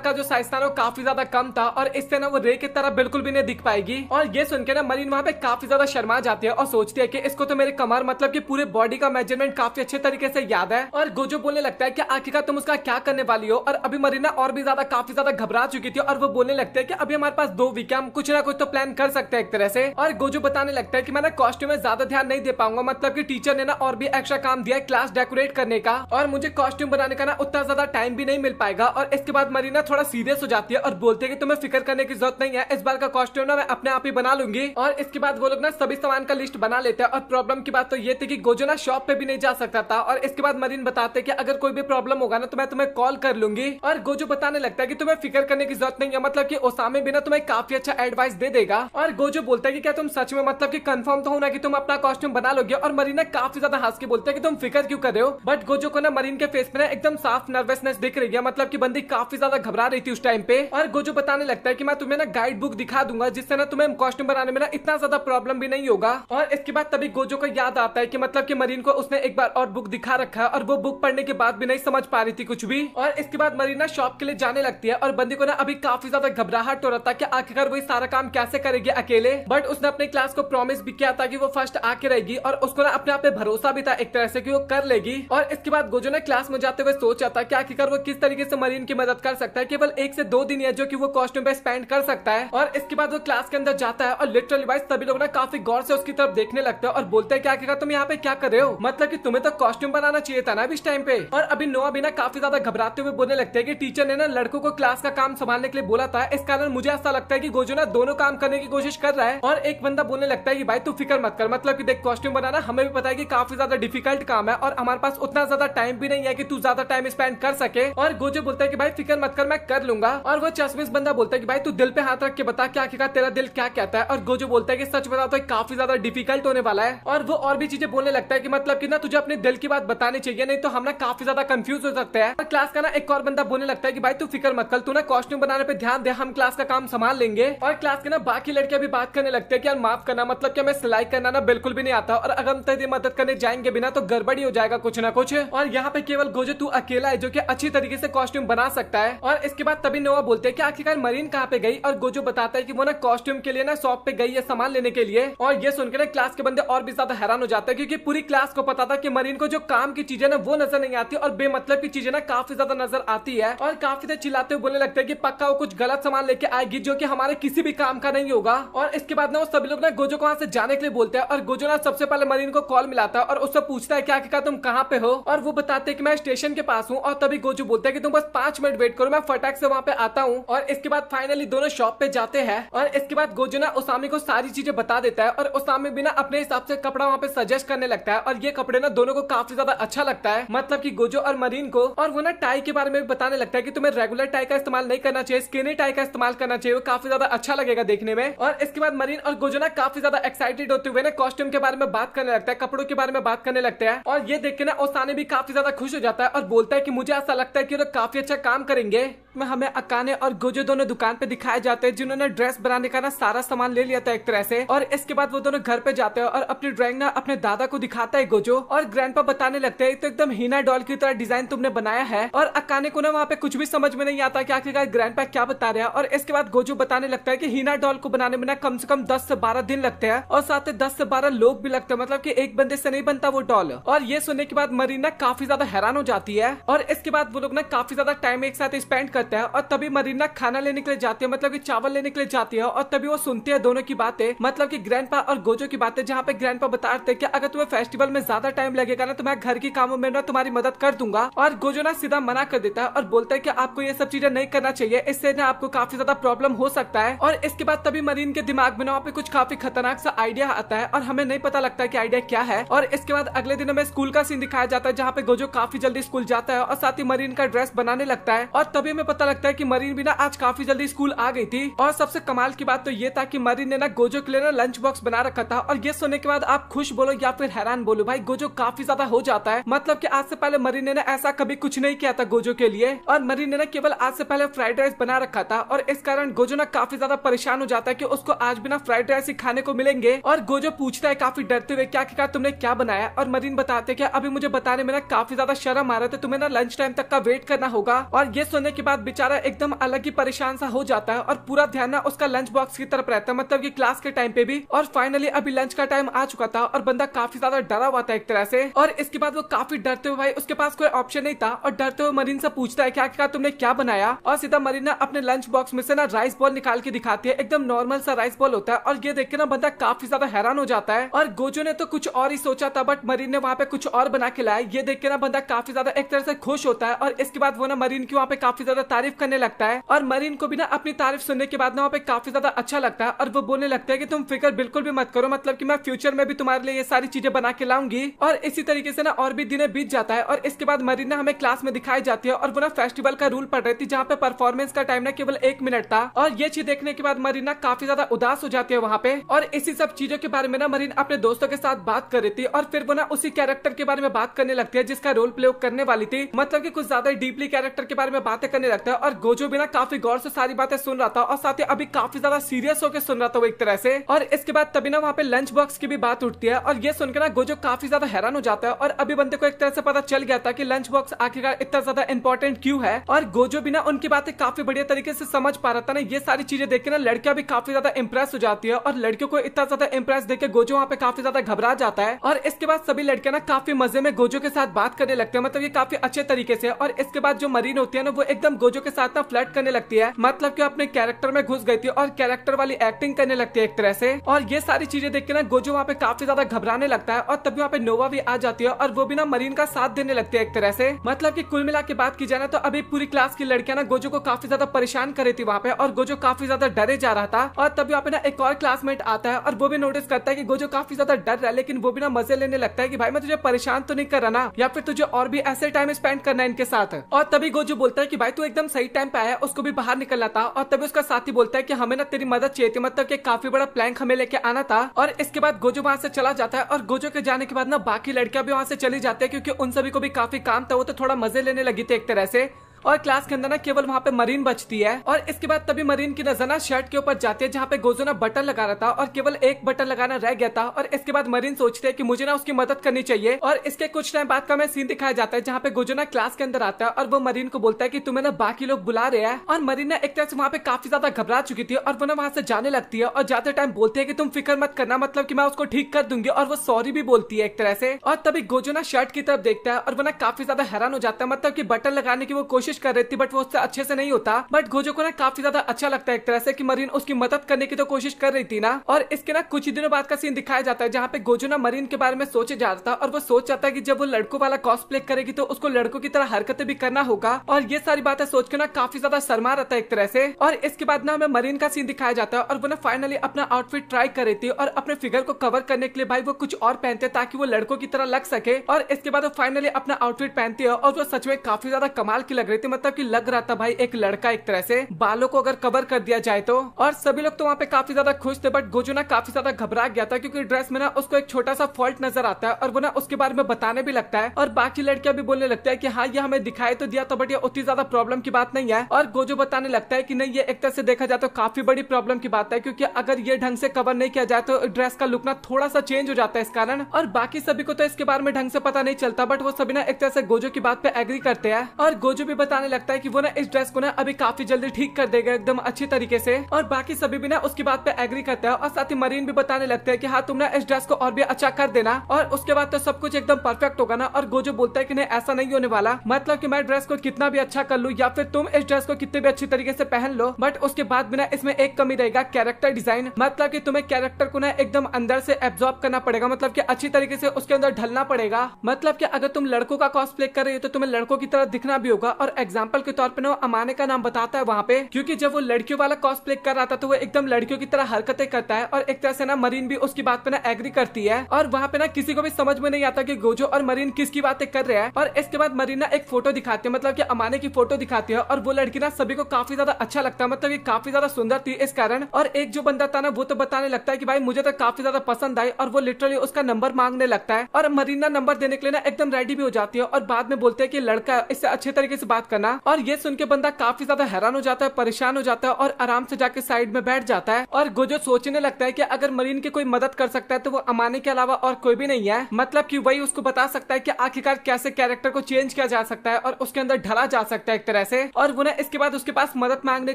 का जो साइज था वो काफी ज्यादा कम था और इससे ना वो रे की तरह बिल्कुल भी नहीं दिख पाएगी। और ये सुन के ना मरीन वहाँ पे काफी ज्यादा शर्मा जाती है और सोचती है कि इसको तो मेरे कमर मतलब कि पूरे बॉडी का मेजरमेंट काफी अच्छे तरीके से याद है। और गोजो बोलने लगता है कि आखिरकार तुम उसका क्या करने वाली हो। और अभी मरीना और भी ज्यादा काफी ज्यादा घबरा चुकी थी और वो बोलने लगते हैं कि अभी हमारे पास 2 वीक है, हम कुछ ना कुछ तो प्लान कर सकते हैं एक तरह से। और गोजो बताने लगता है कि मैं ना कॉस्ट्यूम में ज्यादा ध्यान नहीं दे पाऊंगा, मतलब कि टीचर ने ना और भी एक्स्ट्रा काम दिया है क्लास डेकोरेट करने का और मुझे कॉस्ट्यूम बनाने का ना उतना ज्यादा टाइम भी नहीं मिल पाएगा। और इसके बाद मरीना थोड़ा सीरियस हो जाती है और बोलते है कि तुम्हें फिक्र करने की जरूरत नहीं है, इस बार का कॉस्ट्यूम ना मैं अपने आप ही बना लूंगी। और इसके बाद वो लोग ना सभी सामान का लिस्ट बना लेते हैं और प्रॉब्लम की बात तो ये थी कि गोजो ना शॉप पे भी नहीं जा सकता था। और इसके बाद मरीन बताते कि अगर कोई भी प्रॉब्लम होगा ना तो मैं तुम्हें कॉल कर लूंगी। और गोजो बताने लगता है कि तुम्हें फिक्र करने की जरूरत नहीं है, मतलब कि ओसामे भी ना तुम्हें काफी अच्छा एडवाइस दे देगा। और गोजो बोलता है कि क्या तुम सच में मतलब कि कंफर्म तो हो ना कि तुम अपना कॉस्ट्यूम बना लोगे। और मरीना काफी ज्यादा हंस के बोलते हैं कि तुम फिक्र क्यों कर रहे हो। बट गोजो को ना मरीन के फेस पे ना एकदम साफ नर्वसनेस दिख रही है, मतलब कि बंदी काफी ज्यादा घबरा रही थी उस टाइम पे। और गोजो बताने लगता है कि मैं तुम्हें ना गाइड बुक दिखा दूंगा जिससे ना तुम्हें कॉस्ट्यूम बनाने में ना इतना ज्यादा प्रॉब्लम भी नहीं होगा। और इसके बाद तभी गोजो को याद आता है कि मतलब कि मरीन को उसने एक बार और बुक दिखा रखा है और वो बुक पढ़ने के बाद भी नहीं समझ पा रही थी कुछ भी। और इसके बाद मरीना शॉप के लिए जाने लगती है और बंदी को ना अभी काफी ज्यादा घबराहट हो रहा था कि आखिरकार वो सारा काम कैसे करेगी अकेले। बट उसने अपने क्लास को प्रॉमिस भी किया था कि वो फर्स्ट आके रहेगी और उसको ना अपने आप पे भरोसा भी था एक तरह से कि वो कर लेगी। और इसके बाद गोजो ने क्लास में जाते हुए सोचा था कि आखिरकार वो किस तरीके से मरीन की मदद कर सकता है। केवल 1 से 2 दिन है जो कि वो कॉस्ट्यूम पे स्पेंड कर सकता है। और इसके बाद वो क्लास के अंदर जाता है और लिटरली वाइज सभी लोग ना काफी गौर से उसकी तरफ देखने लगते हैं और बोलते हैं कि आखिरकार तुम यहाँ पे क्या कर रहे हो, मतलब कि तुम्हें तो कॉस्ट्यूम बनाना चाहिए था ना इस टाइम पे। और अभी नोआ भी ना काफी ज्यादा घबराते हुए बोलने लगते हैं कि टीचर ने ना लड़कों को क्लास का काम संभालने के लिए बोला था, इस कारण मुझे ऐसा लगता है कि गोजो ना दोनों काम करने की कोशिश कर रहा है। और एक बंदा बोलने लगता है कि भाई तू फिक्र मत कर, मतलब कि देख कॉस्ट्यूम बनाना हमें भी पता है कि काफी ज्यादा डिफिकल्ट काम है और हमारे पास उतना ज्यादा टाइम भी नहीं है कि तू ज्यादा टाइम स्पेंड कर सके। और गोजो बोलता है कि भाई फिक्र मत कर, मैं कर लूंगा। और वो चश्मिश बंदा बोलता है कि भाई तू दिल पे हाथ रख के बता कि आखिरकार तेरा दिल क्या कहता है। और गोजो बोलता है कि सच बता तो काफी ज्यादा डिफिकल्ट होने वाला है। और वो और भी चीजें बोलने लगता है कि मतलब कि ना तुझे अपने दिल की बात बतानी चाहिए, नहीं तो हम ना काफी ज्यादा कंफ्यूज हो सकते हैं। और क्लास का ना एक और बंदा बोलने लगता है कि भाई तू फिक्र मत कर, तू ना कॉस्ट्यूम बनाने पे ध्यान दे, हम क्लास का काम संभाल लेंगे। और क्लास के ना बाकी लड़के भी बात करने लगते हैं कि यार माफ करना, मतलब कि हमें सिलाई करना ना बिल्कुल भी नहीं आता और अगर हम तेरी मदद करने जाएंगे बिना तो गड़बड़ी हो जाएगा कुछ ना कुछ। और यहाँ पे केवल गोजो तू अकेला है जो कि अच्छी तरीके से कॉस्ट्यूम बना सकता है। और इसके बाद तभी नोआ बोलते हैं कि आखिरकार मरीन कहाँ पे गई। और गोजो बताता है कि वो ना कॉस्ट्यूम के लिए ना शॉप पे गई है सामान लेने के लिए। और ये सुनकर ना क्लास के बंदे और भी ज्यादा हैरान हो जाते हैं क्योंकि पूरी क्लास को पता था कि मरीन को जो काम की चीजें ना वो नजर नहीं आती और बेमतलब की चीजें ना काफी ज्यादा नजर आती है। और काफी देर चिल्लाते हुए बोलने लगते हैं कि पक्का वो कुछ गलत सामान लेके आएगी जो कि हमारे किसी भी काम का नहीं होगा। और इसके बाद ना वो सभी लोग ना गोजो को वहां से जाने के लिए बोलते हैं और गोजो ना सबसे पहले मरीन को कॉल मिलाता है और उससे पूछता है कि आखिरकार तुम कहाँ पे हो। और वो बताते हैं कि मैं स्टेशन के पास हूँ। और तभी गोजो बोलता है कि तुम बस 5 मिनट वेट करो, मैं फटाक से वहाँ पे आता हूँ। और इसके बाद फाइनली दोनों शॉप पे जाते हैं और इसके बाद गोजो ना ओसामी को सारी चीजें बता देता है और ओसामी भी ना अपने हिसाब से कपड़ा वहाँ पे सजेस्ट करने लगता है। और ये कपड़े ना दोनों को काफी ज्यादा अच्छा लगता है, मतलब कि गोजो और मरीन को। और वो ना टाई के बारे में भी बताने लगता है कि तुम्हें रेगुलर टाई का इस्तेमाल नहीं करना चाहिए, स्किनी टाई का इस्तेमाल करना चाहिए, वो काफी ज्यादा अच्छा लगेगा देखने में। और इसके बाद मरीन और गोजो ना काफी ज्यादा एक्साइटेड होते हुए ना कॉस्ट्यूम के बारे में बात करने लगता है, कपड़ों के बारे में बात करने लगते हैं। और ये देख के ना ओसाने भी काफी ज्यादा खुश हो जाता है और बोलता है कि मुझे ऐसा लगता है कि वो काफी अच्छा काम करेंगे। हमें अकाने और गोजो दोनों दुकान पे दिखाए जाते हैं जिन्होंने ड्रेस बनाने का ना सारा सामान ले लिया था एक तरह से। और इसके बाद वो दोनों घर पे जाते हैं और अपनी ड्राइंग ना अपने दादा को दिखाता है गोजो। और ग्रैंडपा बताने लगते हैं तो एकदम हीना डॉल की तरह डिजाइन तुमने बनाया है। और अकाने को ना वहाँ पे कुछ भी समझ में नहीं आता कि आखिरकार ग्रैंडपा क्या बता रहे हैं। और इसके बाद गोजो बताने लगता है कि हीना डॉल को बनाने में ना कम से कम 10 से 12 दिन लगते हैं और साथ ही 10 से 12 लोग भी लगते हैं, मतलब कि एक बंदे से नहीं बनता वो डॉल। और ये सुनने के बाद मरीना काफी ज्यादा हैरान हो जाती है। और इसके बाद वो लोग ना काफी ज्यादा टाइम एक साथ स्पेंड करते हैं और तभी मरीना खाना लेने के लिए जाती है, मतलब कि चावल लेने के लिए जाती है। और तभी वो सुनती है दोनों की बातें, मतलब कि ग्रैंडपा और गोजो की बातें, जहाँ पे ग्रैंडपा बताते हैं कि अगर तुम्हें फेस्टिवल में ज्यादा टाइम लगेगा ना तो मैं घर की कामों में ना तुम्हारी मदद कर दूंगा। और गोजो ना सीधा मना कर देता है और बोलता है कि आपको ये सब चीजें नहीं करना चाहिए, इससे ना आपको काफी ज्यादा प्रॉब्लम हो सकता है। और इसके बाद तभी मरीन के दिमाग में ना पे कुछ काफी खतरनाक सा आइडिया आता है और हमें नहीं पता लगता कि आइडिया क्या है। और इसके इसके बाद अगले दिन हमें स्कूल का सीन दिखाया जाता है जहाँ पे गोजो काफी जल्दी स्कूल जाता है और साथ ही मरीन का ड्रेस बनाने लगता है और तभी हमें पता लगता है कि मरीन भी ना आज काफी जल्दी स्कूल आ गई थी। और सबसे कमाल की बात तो ये था कि मरीन ने ना गोजो के लिए ना लंच बॉक्स बना रखा था। और ये सुनने के बाद आप खुश बोलो या फिर हैरान बोलो, भाई गोजो काफी ज्यादा हो जाता है। मतलब कि आज से पहले मरीन ने ना ऐसा कभी कुछ नहीं किया था गोजो के लिए, और मरीन ने ना केवल आज से पहले फ्राइड राइस बना रखा था। और इस कारण गोजो ना काफी ज्यादा परेशान हो जाता है कि उसको आज भी ना फ्राइड राइस ही खाने को मिलेंगे। और गोजो पूछता है काफी डरते हुए क्या तुमने क्या बनाया, और मरीन बताते कि अभी मुझे बताने में ना काफी ज्यादा शर्म आ रहा है, तुम्हें ना लंच टाइम तक का वेट करना होगा। और ये सुनने के बाद बेचारा एकदम अलग ही परेशान सा हो जाता है और पूरा ध्यान ना उसका लंच बॉक्स की तरफ रहता है, मतलब कि क्लास के टाइम पे भी। और फाइनली अभी लंच का टाइम आ चुका था और बंदा काफी ज्यादा डरा हुआ था एक तरह से। और इसके बाद वो काफी डरते हुए, भाई उसके पास कोई ऑप्शन नहीं था, और डरते हुए मरीन से पूछता है क्या तुमने क्या बनाया। और सीधा मरीन ना अपने लंच बॉक्स में से ना राइस बॉल निकाल के दिखाती है, एकदम नॉर्मल सा राइस बॉल होता है। और ये देख के ना बंदा काफी ज्यादा हैरान हो जाता है। और गोजो ने तो कुछ और ही सोचा था, बट मरीन ने वहाँ पे कुछ और बना के लाया। ये देख के ना बंदा काफी ज्यादा एक तरह से खुश होता है। और इसके बाद वो ना मरीन की वहाँ पे काफी ज्यादा तारीफ करने लगता है। और मरीन को भी ना अपनी तारीफ सुनने के बाद ना वहाँ पे काफी ज्यादा अच्छा लगता है। और वो बोलने लगता है कि तुम फिक्र बिल्कुल भी मत करो, मतलब कि मैं फ्यूचर में भी तुम्हारे लिए ये सारी चीजें बना के लाऊंगी। और इसी तरीके से ना और भी दिने बीत जाता है। और इसके बाद मरीन ना हमें क्लास में दिखाई जाती है और वो ना फेस्टिवल का रूल पढ़ रही थी, जहाँ पे परफॉर्मेंस का टाइम ना केवल 1 मिनट था। और ये चीज देखने के बाद मरीन ना काफी ज्यादा उदास हो जाती है वहाँ पे। और इसी सब चीजों के बारे में ना मरीन अपने दोस्तों के साथ बात कर रही थी। और फिर वो ना उसी कैरेक्टर के बारे में बात करने लगती है जिसका रोल प्ले करने वाली थी, मतलब कि कुछ ज्यादा डीपली कैरेक्टर के बारे में बातें करने लगता है। और गोजो भी ना काफी गौर से सारी बातें सुन रहा था और साथ ही अभी काफी ज्यादा सीरियस होकर सुन रहा था वो एक तरह से। और इसके बाद तभी ना वहाँ पे लंच बॉक्स की भी बात उठती है। और ये सुनकर ना गोजो काफी ज्यादा हैरान हो जाता है। और अभी बंदे को एक तरह से पता चल गया था कि लंच बॉक्स आखिरकार इतना ज्यादा इंपॉर्टेंट क्यों है। और गोजो भी ना उनकी बातें काफी बढ़िया तरीके से समझ पा रहा था ना। ये सारी चीजें देख के ना लड़कियां भी काफी ज्यादा इंप्रेस हो जाती है। और लड़कियों को इतना ज्यादा इंप्रेस देख के गोजो वहाँ पे काफी ज्यादा घबरा जाता है। और इसके बाद सभी लड़कियां ना काफी मजे में गोजो के साथ बात करने लगते हैं, मतलब ये काफी अच्छे तरीके से। और इसके बाद जो मरीन होती है ना वो एकदम गोजो के साथ ना फ्लर्ट करने लगती है, मतलब कि अपने कैरेक्टर में घुस गई थी और कैरेक्टर वाली एक्टिंग करने लगती है एक तरह से। और ये सारी चीजें देख के ना गोजो वहाँ पे काफी ज्यादा घबराने लगता है। और तभी वहाँ पे नोवा भी आ जाती है और वो भी ना मरीन का साथ देने लगती है एक तरह से। मतलब कि कुल मिला के बात की जाए ना तो अभी पूरी क्लास की लड़कियां ना गोजो को काफी ज्यादा परेशान कर रही थी वहाँ पे, और गोजो काफी ज्यादा डरे जा रहा था। और तभी वहाँ पे ना एक और क्लासमेट आता है और वो भी नोटिस करता है कि गोजो काफी ज्यादा डर रहा है, लेकिन वो भी ना मजे लेने लगता है कि भाई मैं तुझे परेशान तो नहीं कर रहा ना, या फिर तुझे और भी ऐसे टाइम स्पेंड करना है इनके साथ। और तभी गोजो बोलता है कि भाई तू एकदम सही टाइम पे आया, उसको भी बाहर निकलना था। और तभी उसका साथी बोलता है कि हमें ना तेरी मदद चाहिए थी, मतलब कि काफी बड़ा प्लान हमें लेके आना था। और इसके बाद गोजो वहाँ से चला जाता है। और गोजो के जाने के बाद ना बाकी लड़कियां भी वहाँ से चली जाती है, क्योंकि उन सभी को भी काफी काम था, वो तो थोड़ा मजे लेने लगी थी एक तरह से। और क्लास के अंदर ना केवल वहाँ पे मरीन बचती है। और इसके बाद तभी मरीन की नजर ना शर्ट के ऊपर जाती है जहाँ पे गोजो ना बटन लगा रहा था और केवल एक बटन लगाना रह गया था। और इसके बाद मरीन सोचते हैं कि मुझे ना उसकी मदद करनी चाहिए। और इसके कुछ टाइम बाद का हमें सीन दिखाया जाता है जहाँ पे गोजो ना क्लास के अंदर आता है और वो मरीन को बोलता है कि तुम्हें ना बाकी लोग बुला रहे हैं। और मरीन ना एक तरह से वहाँ पे काफी ज्यादा घबरा चुकी थी और वो ना वहाँ से जाने लगती है। और जाते टाइम बोलती है कि तुम फिक्र मत करना, मतलब कि मैं उसको ठीक कर दूंगी। और वो सॉरी भी बोलती है एक तरह से। और तभी गोजो ना शर्ट की तरफ देखता है और वो ना काफी ज्यादा हैरान हो जाता है, मतलब कि बटन लगाने की वो कोशिश कर रही थी बट वो अच्छे से नहीं होता। बट गोजो को ना काफी ज्यादा अच्छा लगता है एक तरह से कि मरीन उसकी मदद करने की तो कोशिश कर रही थी ना। और इसके ना कुछ ही दिनों बाद का सीन दिखाया जाता है जहाँ पे गोजो ना मरीन के बारे में सोचे जा रहा था। और वो सोच जाता है कि जब वो लड़कों वाला कॉस्प्ले करेगी तो उसको लड़कों की तरह हरकतें भी करना होगा। और ये सारी बातें सोच के ना काफी ज्यादा शर्मा रहता है एक तरह से। और इसके बाद ना हमें मरीन का सीन दिखाया जाता है और वो ना फाइनली अपना आउटफिट ट्राई कर रही थी और अपने फिगर को कवर करने के लिए भाई वो कुछ और पहनते ताकि वो लड़कों की तरह लग सके। और इसके बाद वो फाइनली अपना आउटफिट पहनती है और वो सच में काफी ज्यादा कमाल की लग रही थी, मतलब कि लग रहा था भाई एक लड़का एक तरह से, बालों को अगर कवर कर दिया जाए तो। और सभी लोग तो वहाँ पे काफी ज्यादा खुश थे, बट गोजो ना काफी ज्यादा घबरा गया था क्योंकि ड्रेस में ना उसको एक छोटा सा फॉल्ट नजर आता है और वो ना उसके बारे में बताने भी लगता है। और बाकी लड़कियां भी बोलने लगता है कि हाँ ये हमें दिखाई तो दिया था बट ये उतनी ज्यादा प्रॉब्लम की बात नहीं है। और गोजो बताने लगता है कि नहीं ये एक तरह से देखा जाए तो काफी बड़ी प्रॉब्लम की बात है, क्योंकि अगर ये ढंग से कवर नहीं किया जाए तो ड्रेस का लुक ना थोड़ा सा चेंज हो जाता है इस कारण। और बाकी सभी को तो इसके बारे में ढंग से पता नहीं चलता, बट वो सभी ना एक तरह से गोजो की बात पे एग्री करते हैं। और गोजो भी बताने लगता है कि वो ना इस ड्रेस को ना अभी काफी जल्दी ठीक कर देगा एकदम अच्छी तरीके से। और बाकी सभी भी ना उसकी बात पे एग्री करते हैं। और साथ ही मरीन भी बताने लगते हैं कि हाँ तुम ना इस ड्रेस को और भी अच्छा कर देना और उसके बाद तो सब कुछ एकदम परफेक्ट होगा ना। और गोजो बोलता है कि नहीं ऐसा नहीं होने वाला, मतलब कि मैं ड्रेस को कितना भी अच्छा कर लूं या फिर तुम इस ड्रेस को कितने भी अच्छी तरीके से पहन लो, बट उसके बाद भी ना इसमें एक कमी रहेगा, कैरेक्टर डिजाइन। मतलब कि तुम्हें कैरेक्टर को ना एकदम अंदर से एब्जॉर्ब करना पड़ेगा, मतलब कि अच्छी तरीके से उसके अंदर ढलना पड़ेगा। मतलब कि अगर तुम लड़कों का कॉस्प्ले कर रही हो तो तुम्हें लड़कों की तरह दिखना भी होगा और एग्जाम्पल के तौर पे ना अमाने का नाम बताता है वहाँ पे, क्योंकि जब वो लड़कियों वाला कॉस्प्ले कर रहा था तो वो एकदम लड़कियों की तरह हरकतें करता है और एक तरह से ना मरीन भी उसकी बात पे ना एग्री करती है। और वहाँ पे ना किसी को भी समझ में नहीं आता कि गोजो और मरीन किसकी बातें कर रहे हैं। और इसके बाद मरीन ना एक फोटो दिखाती है, मतलब कि अमाने की फोटो दिखाती है और वो लड़की ना सभी को काफी ज्यादा अच्छा लगता है, मतलब ये काफी ज्यादा सुंदर थी इस कारण। और एक जो बंदा था ना वो तो बताने लगता है कि भाई मुझे तो काफी ज्यादा पसंद आई, और वो लिटरली उसका नंबर मांगने लगता है। और मरीन ना नंबर देने के लिए ना एकदम रेडी भी हो जाती है और बाद में बोलते हैं कि लड़का इससे अच्छे तरीके से बात करना। और ये सुन के बंदा काफी ज्यादा हैरान हो जाता है, परेशान हो जाता है और आराम से जाके साइड में बैठ जाता है। और गोजो सोचने लगता है कि अगर मरीन की कोई मदद कर सकता है तो वो अमाने के अलावा और कोई भी नहीं है, मतलब कि वही उसको बता सकता है कि आखिरकार कैसे कैरेक्टर को चेंज किया जा सकता है और उसके अंदर ढला जा सकता है एक तरह से। और वो ना इसके बाद उसके पास मदद मांगने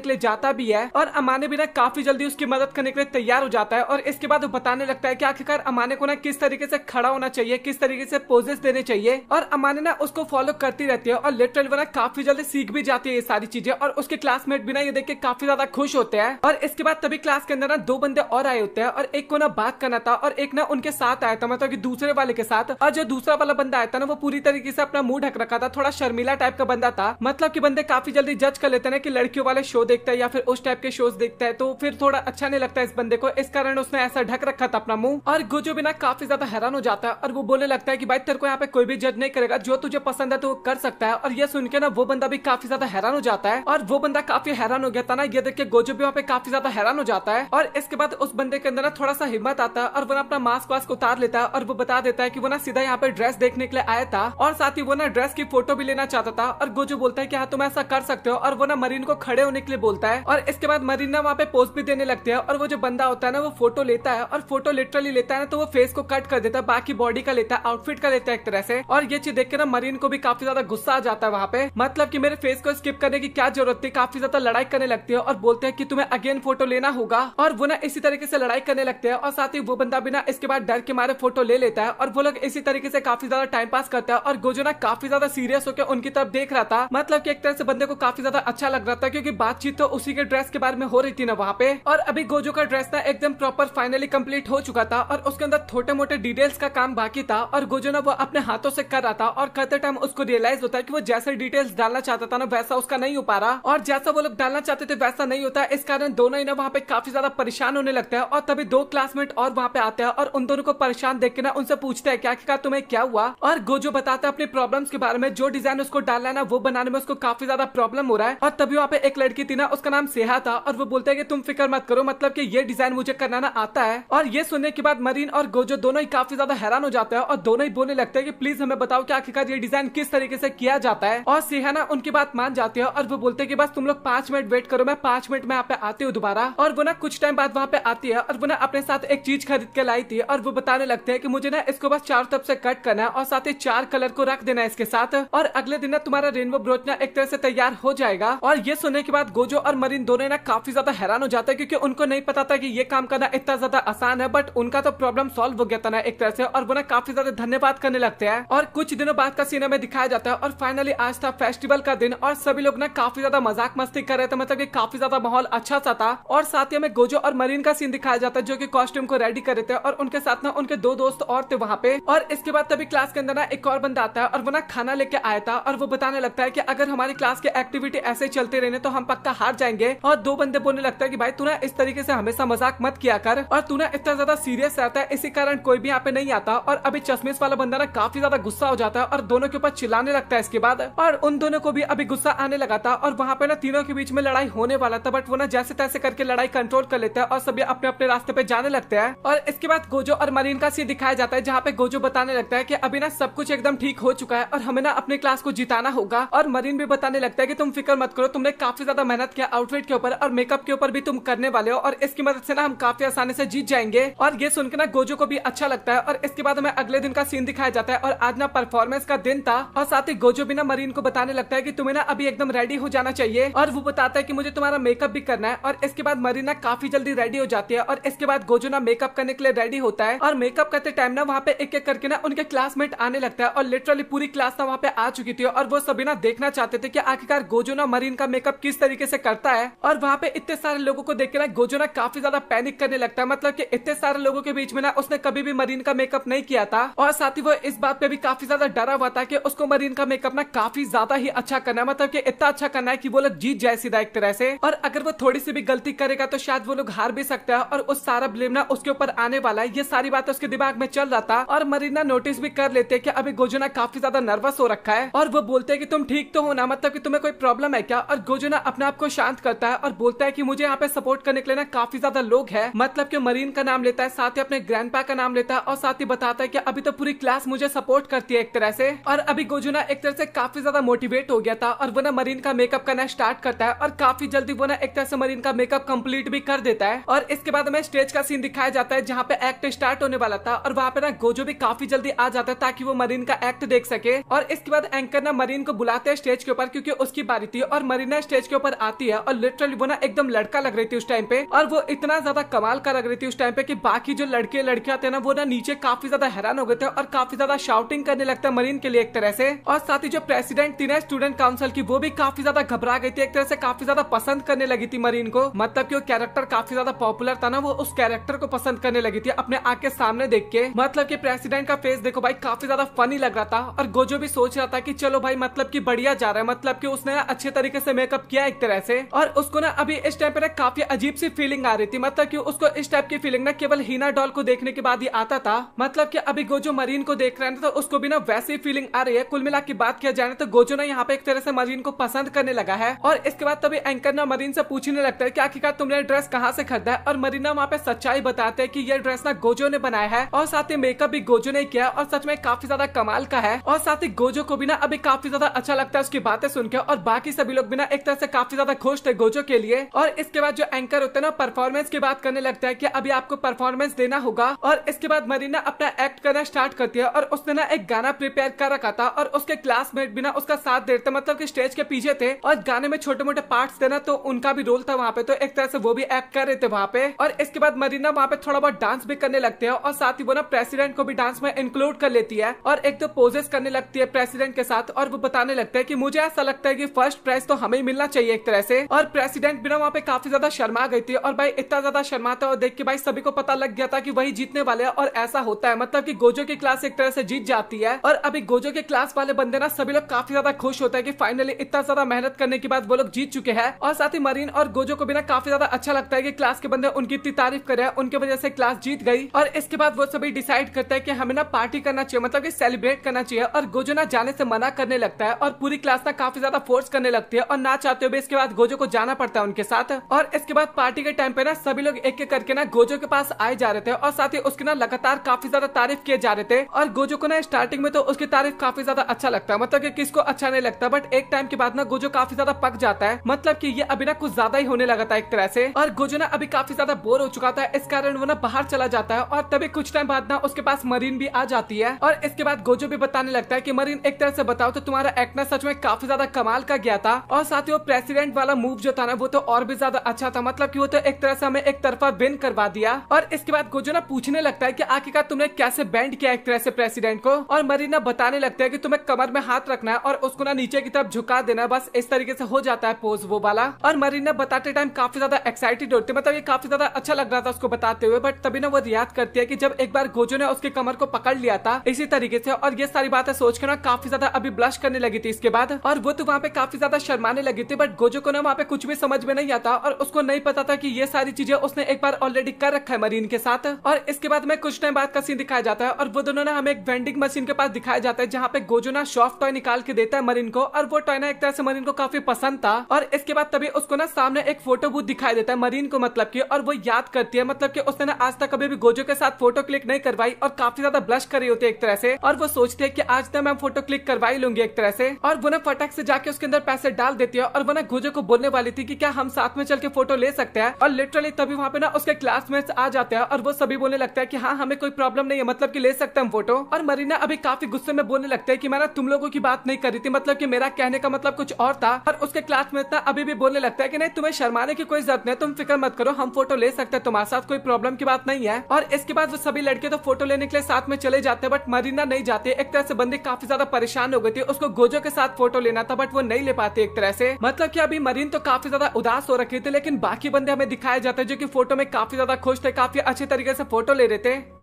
के लिए जाता भी है और अमाने भी ना काफी जल्दी उसकी मदद करने के लिए तैयार हो जाता है। और इसके बाद वो बताने लगता है कि आखिरकार अमाने को ना किस तरीके से खड़ा होना चाहिए, किस तरीके से पोजेस देने चाहिए। और अमाने ना उसको फॉलो करती रहती है और लिटरली वो ना काफी जल्दी सीख भी जाती है ये सारी चीजें। और उसके क्लासमेट भी ना ये देख के काफी ज्यादा खुश होते हैं। और इसके बाद तभी क्लास के अंदर ना दो बंदे और आए होते हैं और एक को ना बात करना था और एक ना उनके साथ आया था, मतलब कि दूसरे वाले के साथ। और जो दूसरा वाला बंदा आया था ना वो पूरी तरीके से अपना मुंह ढक रखा था, थोड़ा शर्मिला टाइप का बंदा था। मतलब कि बंदे काफी जल्दी जज कर लेते हैं कि लड़कियों वाले शो देखता है या फिर उस टाइप के शोज देखता है, तो फिर थोड़ा अच्छा नहीं लगता है इस बंदे को, इस कारण उसने ऐसा ढक रखा था अपना मुंह। और गोजो भी ना काफी ज्यादा हैरान हो जाता है और वो बोलने लगता है कि भाई तेरे को यहाँ पे कोई भी जज नहीं करेगा, जो तुझे पसंद है तो वो कर सकता है। और ये सुन के ना वो बंदा भी काफी ज्यादा हैरान हो जाता है और वो बंदा काफी हैरान हो गया था ना, ये देख के गोजो भी वहाँ पे काफी ज्यादा हैरान हो जाता है। और इसके बाद उस बंदे के अंदर ना थोड़ा सा हिम्मत आता है और वो ना अपना मास्क वास्क उतार लेता है और वो बता देता है कि वो ना सीधा यहाँ पे ड्रेस देखने के लिए आया था और साथ ही वो ना ड्रेस की फोटो भी लेना चाहता था। और गोजो बोलता है कि हाँ तुम ऐसा कर सकते हो, और वो ना मरीन को खड़े होने के लिए बोलता है। और इसके बाद मरीन ना वहाँ पे पोज भी देने लगते हैं और वो जो बंदा होता है ना वो फोटो लेता है और फोटो लिटरली लेता है ना तो वो फेस को कट कर देता है, बाकी बॉडी का लेता है, आउटफिट का लेता है एक तरह से। और ये चीज देख के ना मरीन को भी काफी ज्यादा गुस्सा आ जाता है वहाँ पे, मतलब कि मेरे फेस को स्किप करने की क्या जरूरत थी। काफी ज्यादा लड़ाई करने लगती है और बोलते हैं कि तुम्हें अगेन फोटो लेना होगा। और वो ना इसी तरीके से लड़ाई करने लगते हैं और साथ ही वो बंदा भी ना इसके बाद डर के मारे फोटो ले लेता है और वो लोग इसी तरीके से काफी ज्यादा टाइम पास करता है। और गोजो ना काफी ज्यादा सीरियस होकर उनकी तरफ देख रहा था, मतलब कि एक तरह से बंदे को काफी ज्यादा अच्छा लग रहा था क्योंकि बातचीत तो उसी के ड्रेस के बारे में हो रही थी ना वहाँ पे। और अभी गोजो का ड्रेस ना एकदम प्रॉपर फाइनली कंप्लीट हो चुका था और उसके अंदर छोटे मोटे डिटेल्स का काम बाकी था और गोजो ना वो अपने हाथों से कर रहा था। और करते टाइम उसको रियलाइज होता है कि वो जैसे डिटेल्स डालना चाहता था ना वैसा उसका नहीं हो पा रहा और जैसा वो लोग डालना चाहते थे वैसा नहीं होता। इस कारण दोनों ही ना वहाँ पे काफी ज्यादा परेशान होने लगता है। और तभी दो क्लासमेट और वहाँ पे आते हैं और उन दोनों को परेशान देख के ना उनसे पूछते हैं क्या तुम्हें क्या हुआ। और गोजो बताता है अपने प्रॉब्लम्स के बारे में, जो डिजाइन उसको डालना है ना वो बनाने में उसको काफी ज्यादा प्रॉब्लम हो रहा है। और तभी वहाँ पे एक लड़की थी ना, उसका नाम सेहा था और वो बोलते हैं कि तुम फिक्र मत करो, मतलब कि ये डिजाइन मुझे करना ना आता है। और ये सुनने के बाद मरीन और गोजो दोनों ही काफी ज्यादा हैरान हो जाते हैं और दोनों ही बोलने लगते हैं कि प्लीज हमें बताओ कि आखिरकार ये डिजाइन किस तरीके से किया जाता है। और सेहा ना उनकी बात मान जाती है और वो बोलते हैं कि बस तुम लोग 5 मिनट वेट करो, मैं 5 मिनट में यहाँ पे आती हूँ दोबारा। और वो ना कुछ टाइम बाद वहाँ पे आती है और वो ना अपने साथ एक चीज खरीद के लाई थी और वो बताने लगते हैं कि मुझे ना इसको बस चारों तरफ से कट करना है और साथ ही 4 कलर को रख देना है इसके साथ, और अगले दिन ना तुम्हारा रेनबो ब्रोच ना एक तरह से तैयार हो जाएगा। और ये सुनने के बाद गोजो और मरीन दोनों ना काफी ज्यादा हैरान हो जाते हैं क्योंकि उनको नहीं पता था कि ये काम करना इतना ज्यादा आसान है, बट उनका तो प्रॉब्लम सॉल्व हो गया था ना एक तरह से। और वो ना काफी ज्यादा धन्यवाद करने लगते हैं। और कुछ दिनों बाद का सीन में दिखाया जाता है और फाइनली आज था फेस्टिवल का दिन और सभी लोग ना काफी ज्यादा मजाक मस्ती कर रहे थे, मतलब कि काफी ज्यादा माहौल अच्छा सा था। और साथ ही हमें गोजो और मरीन का सीन दिखाया जाता है जो कि कॉस्ट्यूम को रेडी कर रहे थे और उनके साथ ना उनके 2 दोस्त और थे वहाँ पे। और इसके बाद तभी क्लास के अंदर ना एक और बंदा आता है और वो ना खाना लेके आया था और वो बताने लगता है कि अगर हमारी क्लास की एक्टिविटी ऐसे चलते रहने तो हम पक्का हार जाएंगे। और 2 बंदे बोलने लगता है कि भाई तू ना इस तरीके से हमेशा मजाक मत किया कर और तू ना इतना ज्यादा सीरियस रहता है, इसी कारण कोई भी यहाँ पे नहीं आता। और अभी चश्मिश वाला बंदा ना काफी ज्यादा गुस्सा हो जाता है और दोनों के ऊपर चिल्लाने लगता है इसके बाद। और उन दोनों को भी अभी गुस्सा आने लगा था और वहाँ पे ना तीनों के बीच में लड़ाई होने वाला था, बट वो ना जैसे तैसे करके लड़ाई कंट्रोल कर लेता है और सभी अपने अपने रास्ते पे जाने लगते हैं। और इसके बाद गोजो और मरीन का सीन दिखाया जाता है जहाँ पे गोजो बताने लगता है कि अभी ना सब कुछ एकदम ठीक हो चुका है और हमें ना अपने क्लास को जिताना होगा। और मरीन भी बताने लगता है कि तुम फिक्र मत करो, तुमने काफी ज्यादा मेहनत किया आउटफिट के ऊपर और मेकअप के ऊपर भी तुम करने वाले हो और इसकी मदद से ना हम काफी आसानी से जीत जाएंगे। और ये सुनकर ना गोजो को भी अच्छा लगता है। और इसके बाद हमें अगले दिन का सीन दिखाया जाता है और आज ना परफॉर्मेंस का दिन था और साथ ही गोजो भी ना मरीन को बताने लगता है कि तुम्हें ना अभी एकदम रेडी हो जाना चाहिए। और वो बताता है कि मुझे तुम्हारा मेकअप भी करना है। और इसके बाद मरीन ना काफी जल्दी रेडी हो जाती है और इसके बाद गोजो ना मेकअप करने के लिए रेडी होता है और मेकअप करते टाइम ना वहाँ पे एक एक करके ना उनके क्लासमेट आने लगता है और लिटरली पूरी क्लास ना वहाँ पे आ चुकी थी और वो सभी ना देखना चाहते थे कि आखिरकार गोजो ना मरीन का मेकअप किस तरीके से करता है। और वहाँ पे इतने सारे लोगों को देख के ना गोजो ना काफी ज्यादा पैनिक करने लगता है, मतलब कि इतने सारे लोगों के बीच में ना उसने कभी भी मरीन का मेकअप नहीं किया था और साथ ही वो इस बात पे भी काफी ज्यादा डरा हुआ था कि उसको मरीन का मेकअप ना काफी ज्यादा ही अच्छा करना है, मतलब कि इतना अच्छा करना है कि वो लोग जीत जाए सीधा एक तरह से। और अगर वो थोड़ी सी भी गलती करेगा तो शायद वो लोग हार भी सकता है और उस सारा ब्लेम ना उसके ऊपर आने वाला है। ये सारी बातें उसके दिमाग में चल रहा था और मरीना नोटिस भी कर लेते हैं कि अभी गोजो ना काफी ज्यादा नर्वस हो रखा है और वो बोलते हैं कि तुम ठीक तो हो ना, मतलब कि तुम्हें कोई प्रॉब्लम है क्या। और गोजो ना अपने आप को शांत करता है और बोलता है कि मुझे यहाँ पे सपोर्ट करने के लिए ना काफी ज्यादा लोग हैं, मतलब कि मरीन का नाम लेता है, साथ ही अपने ग्रैंडपा का नाम लेता है और साथ ही बताता है कि अभी तो पूरी क्लास मुझे सपोर्ट करती है एक तरह से। और अभी गोजो ना एक तरह से काफी ज्यादा मोटिवेट हो गया था और वो ना मरीन का मेकअप करना स्टार्ट करता है और काफी जल्दी वो ना एक तरह से मरीन का मेकअप कंप्लीट भी कर देता है। और इसके बाद हमें स्टेज का सीन दिखाया जाता है जहाँ पे एक्ट स्टार्ट होने वाला था और वहाँ पे ना गोजो भी काफी जल्दी आ जाता है ताकि वो मरीन का एक्ट देख सके। और इसके बाद एंकर ना मरीन को बुलाते हैं स्टेज के ऊपर क्योंकि उसकी बारी थी और मरीना स्टेज के ऊपर आती है और लिटरली वो ना एकदम लड़का लग रही थी उस टाइम पे और वो इतना ज्यादा कमाल का लग रही थी उस टाइम पे कि बाकी जो लड़के लड़कियां थे ना वो ना नीचे काफी ज्यादा हैरान हो गए थे और काफी ज्यादा शाउटिंग करने लगता है मरीन के लिए एक तरह से। और साथ ही जो प्रेसिडेंट थी ना स्टूडेंट काउंसिल की वो भी काफी ज्यादा घबरा गई थी, एक तरह से काफी ज्यादा पसंद करने लगी थी मरीन को, मतलब कि वो कैरेक्टर काफी ज्यादा पॉपुलर था ना, वो उस कैरेक्टर को पसंद करने लगी थी अपने आंख के सामने देख के। मतलब कि प्रेसिडेंट का फेस देखो भाई काफी ज्यादा फनी लग रहा था और गोजो भी सोच रहा था कि चलो भाई मतलब कि बढ़िया जा रहा है, मतलब कि उसने अच्छे तरीके से मेकअप किया एक तरह से। और उसको ना अभी इस टाइम पे ना काफी अजीब सी फीलिंग आ रही थी, मतलब कि उसको इस टाइप की फीलिंग ना केवल हीना डॉल को देखने के बाद ही आता था, मतलब कि अभी गोजो मरीन को देख रहे हैं तो उसको भी ना वैसी फीलिंग आ रही है। कुल मिला की बात किया जाए तो गोजो ना यहाँ पे एक तरह से मरीन को पसंद करने लगा है। और इसके बाद तभी एंकर ना मरीन से पूछने लगता है कि आखिरकार तुमने ड्रेस कहाँ से खरीदा है और मरीना वहाँ पे सच्चाई बताते हैं कि ये ड्रेस ना गोजो ने बनाया है और साथ ही मेकअप भी गोजो ने किया और सच में काफी ज्यादा कमाल का है। और साथ ही गोजो को भी ना अभी काफी ज्यादा अच्छा लगता है उसकी बातें सुनकर और बाकी सभी लोग भी ना एक तरह से काफी ज्यादा खुश थे गोजो के लिए। और इसके बाद जो एंकर होते हैं ना परफॉर्मेंस की बात करने लगता है कि अभी आपको परफॉर्मेंस देना होगा। और इसके बाद मरीना अपना एक्ट करना स्टार्ट करती है और उसने ना एक गाना प्रिपेयर कर रखा था और उसके क्लासमेट भी ना उसका साथ देते, मतलब कि स्टेज के पीछे थे और गाने में छोटे मोटे पार्ट्स थे ना तो उनका भी रोल था वहाँ पे, तो एक तरह से वो भी एक्ट कर रहे थे वहाँ पे। और इसके बाद मरीना वहाँ पे थोड़ा बहुत डांस भी करने लगते हैं और साथ ही वो ना प्रेसिडेंट को भी डांस में इंक्लूड कर लेती है और एक दो पोजेस करने लगती है प्रेसिडेंट के साथ और वो बताने लगता है कि मुझे ऐसा लगता है कि फर्स्ट प्राइज तो हमें ही मिलना चाहिए एक तरह से। और प्रेसिडेंट भी ना वहाँ पे काफी ज्यादा शर्मा गई थी और भाई इतना ज्यादा शर्माता और देख के भाई सभी को पता लग गया था कि वही जीतने वाले हैं और ऐसा होता है, मतलब कि गोजो की क्लास एक तरह से जीत जाती है। और अभी गोजो के क्लास वाले बंदे ना सभी लोग काफी ज्यादा खुश होता है कि फाइनली इतना ज्यादा मेहनत करने के बाद वो लोग जीत चुके हैं। और साथ ही मरीन और गोजो को भी ना काफी ज्यादा अच्छा लगता है कि क्लास के बंदे उनकी इतनी तारीफ करे, उनके वजह से क्लास जीत गई। और इसके बाद वो सभी डिसाइड करता है कि हमें ना पार्टी करना चाहिए, मतलब कि सेलिब्रेट करना चाहिए। और गोजो ना जाने से मना करने लगता है और पूरी क्लास ना काफी ज्यादा फोर्स करने लगती है और ना चाहते हुए इसके बाद गोजो को जाना पड़ता है उनके साथ। और इसके बाद पार्टी के टाइम पे ना सभी लोग एक एक करके ना गोजो के पास आए जा रहे थे और साथ ही उसकी ना लगातार काफी ज्यादा तारीफ किए जा रहे थे। और गोजो को ना स्टार्टिंग में तो उसकी तारीफ काफी ज्यादा अच्छा लगता है, मतलब कि किसको अच्छा नहीं लगता, बट एक टाइम के बाद ना गोजो काफी ज्यादा पक जाता है, मतलब कि ये अभी ना कुछ ज्यादा ही होने लगा था एक तरह से। और गोजो ना अभी काफी ज्यादा बोर हो चुका था, इस कारण वो ना बाहर चला जाता है और तभी कुछ टाइम बाद ना उसके पास मरीन भी आ जाती है। और इसके बाद गोजो भी बताने लगता है कि मरीन एक तरह से बताओ तो तुम्हारा एक्ट ना सच में काफी ज्यादा कमाल का गया था और साथ ही वो प्रेसिडेंट वाला मूव जो था ना वो तो और भी ज्यादा अच्छा था, मतलब कि वो तो एक तरह से हमें एक तरफा विन करवा दिया। और इसके बाद गोजो ना पूछने लगता है कि आखिरकार तुमने कैसे बैंड किया एक तरह से प्रेसिडेंट को। और मरीना बताने लगता है कि तुम्हें कमर में हाथ रखना है और उसको ना नीचे की तरफ झुका देना है, बस इस तरीके से हो जाता है पोज वो वाला। और मरीना बताते टाइम काफी ज्यादा एक्साइटेड होती है, मतलब ये काफी ज्यादा अच्छा लग रहा था उसको बताते हुए, बट तभी ना वो याद करती है कि जब एक बार गोजो ने उसके कमर को पकड़ लिया था इसी तरीके से। और ये सारी बातें सोचकर ना काफी ज्यादा अभी ब्लश करने लगी थी इसके बाद और वो तो वहाँ पे काफी ज्यादा शर्माने लगी थी, बट गोजो को ना वहाँ पे कुछ भी समझ में नहीं आता और उसको नहीं पता था कि ये सारी चीजें उसने एक बार ऑलरेडी कर रखा है मरीन के साथ। और इसके बाद में कुछ टाइम बाद का सीन दिखाया जाता है और वो दोनों ना हमें एक वेंडिंग मशीन के पास दिखाया जाता है जहाँ पे गोजो ना सॉफ्ट टॉय निकाल के देता है मरीन को और वो टॉय ना एक तरह से मरीन को काफी पसंद था। और इसके बाद तभी उसको ना सामने एक फोटो बूथ दिखाई देता है मरीन को, मतलब की, और वो याद करती है मतलब कि उसने ना आज तक कभी भी गोजो के साथ फोटो क्लिक नहीं करवाई और काफी ज्यादा ब्लश कर रही होती है एक तरह से। और वो सोचती है कि आज तक मैं फोटो क्लिक करवाई लूंगी एक तरह से। और वो ना फटक से जाके उसके अंदर पैसे डाल देती है और वो ना गोजो को बोलने वाली थी कि क्या हम साथ में चल के फोटो ले सकते हैं। और लिटरली तभी वहाँ पे ना उसके क्लासमेट्स आ जाते हैं और वो सभी बोलने लगता है कि हाँ हमें कोई प्रॉब्लम नहीं है, मतलब कि ले सकते हैं हम फोटो। और मरीना अभी काफी गुस्से में बोलने लगता है कि मैं ना तुम लोगों की बात नहीं कर रही थी, मतलब कि मेरा कहने का मतलब कुछ और था। और उसके क्लासमेट ना अभी भी बोलने लगता है कि नहीं तुम्हें शर्माने की कोई जरूरत नहीं, तुम फिक्र मत करो, हम फोटो ले सकते हैं, तुम्हारे साथ कोई प्रॉब्लम की बात नहीं है। और इसके बाद वो सभी लड़के तो फोटो लेने के लिए साथ में चले जाते हैं, बट मरीना नहीं जाती। एक तरह से बंदी काफी ज्यादा परेशान हो गई थी, उसको गोजो के साथ फोटो लेना था बट वो नहीं ले पाती एक तरह से। मतलब कि अभी मरीन तो काफी ज्यादा उदास हो रखे थे, लेकिन बाकी बंदे हमें दिखाए जाते हैं जो कि फोटो में काफी ज्यादा खुश थे, काफी अच्छे तरीके से फोटो ले रहे थे।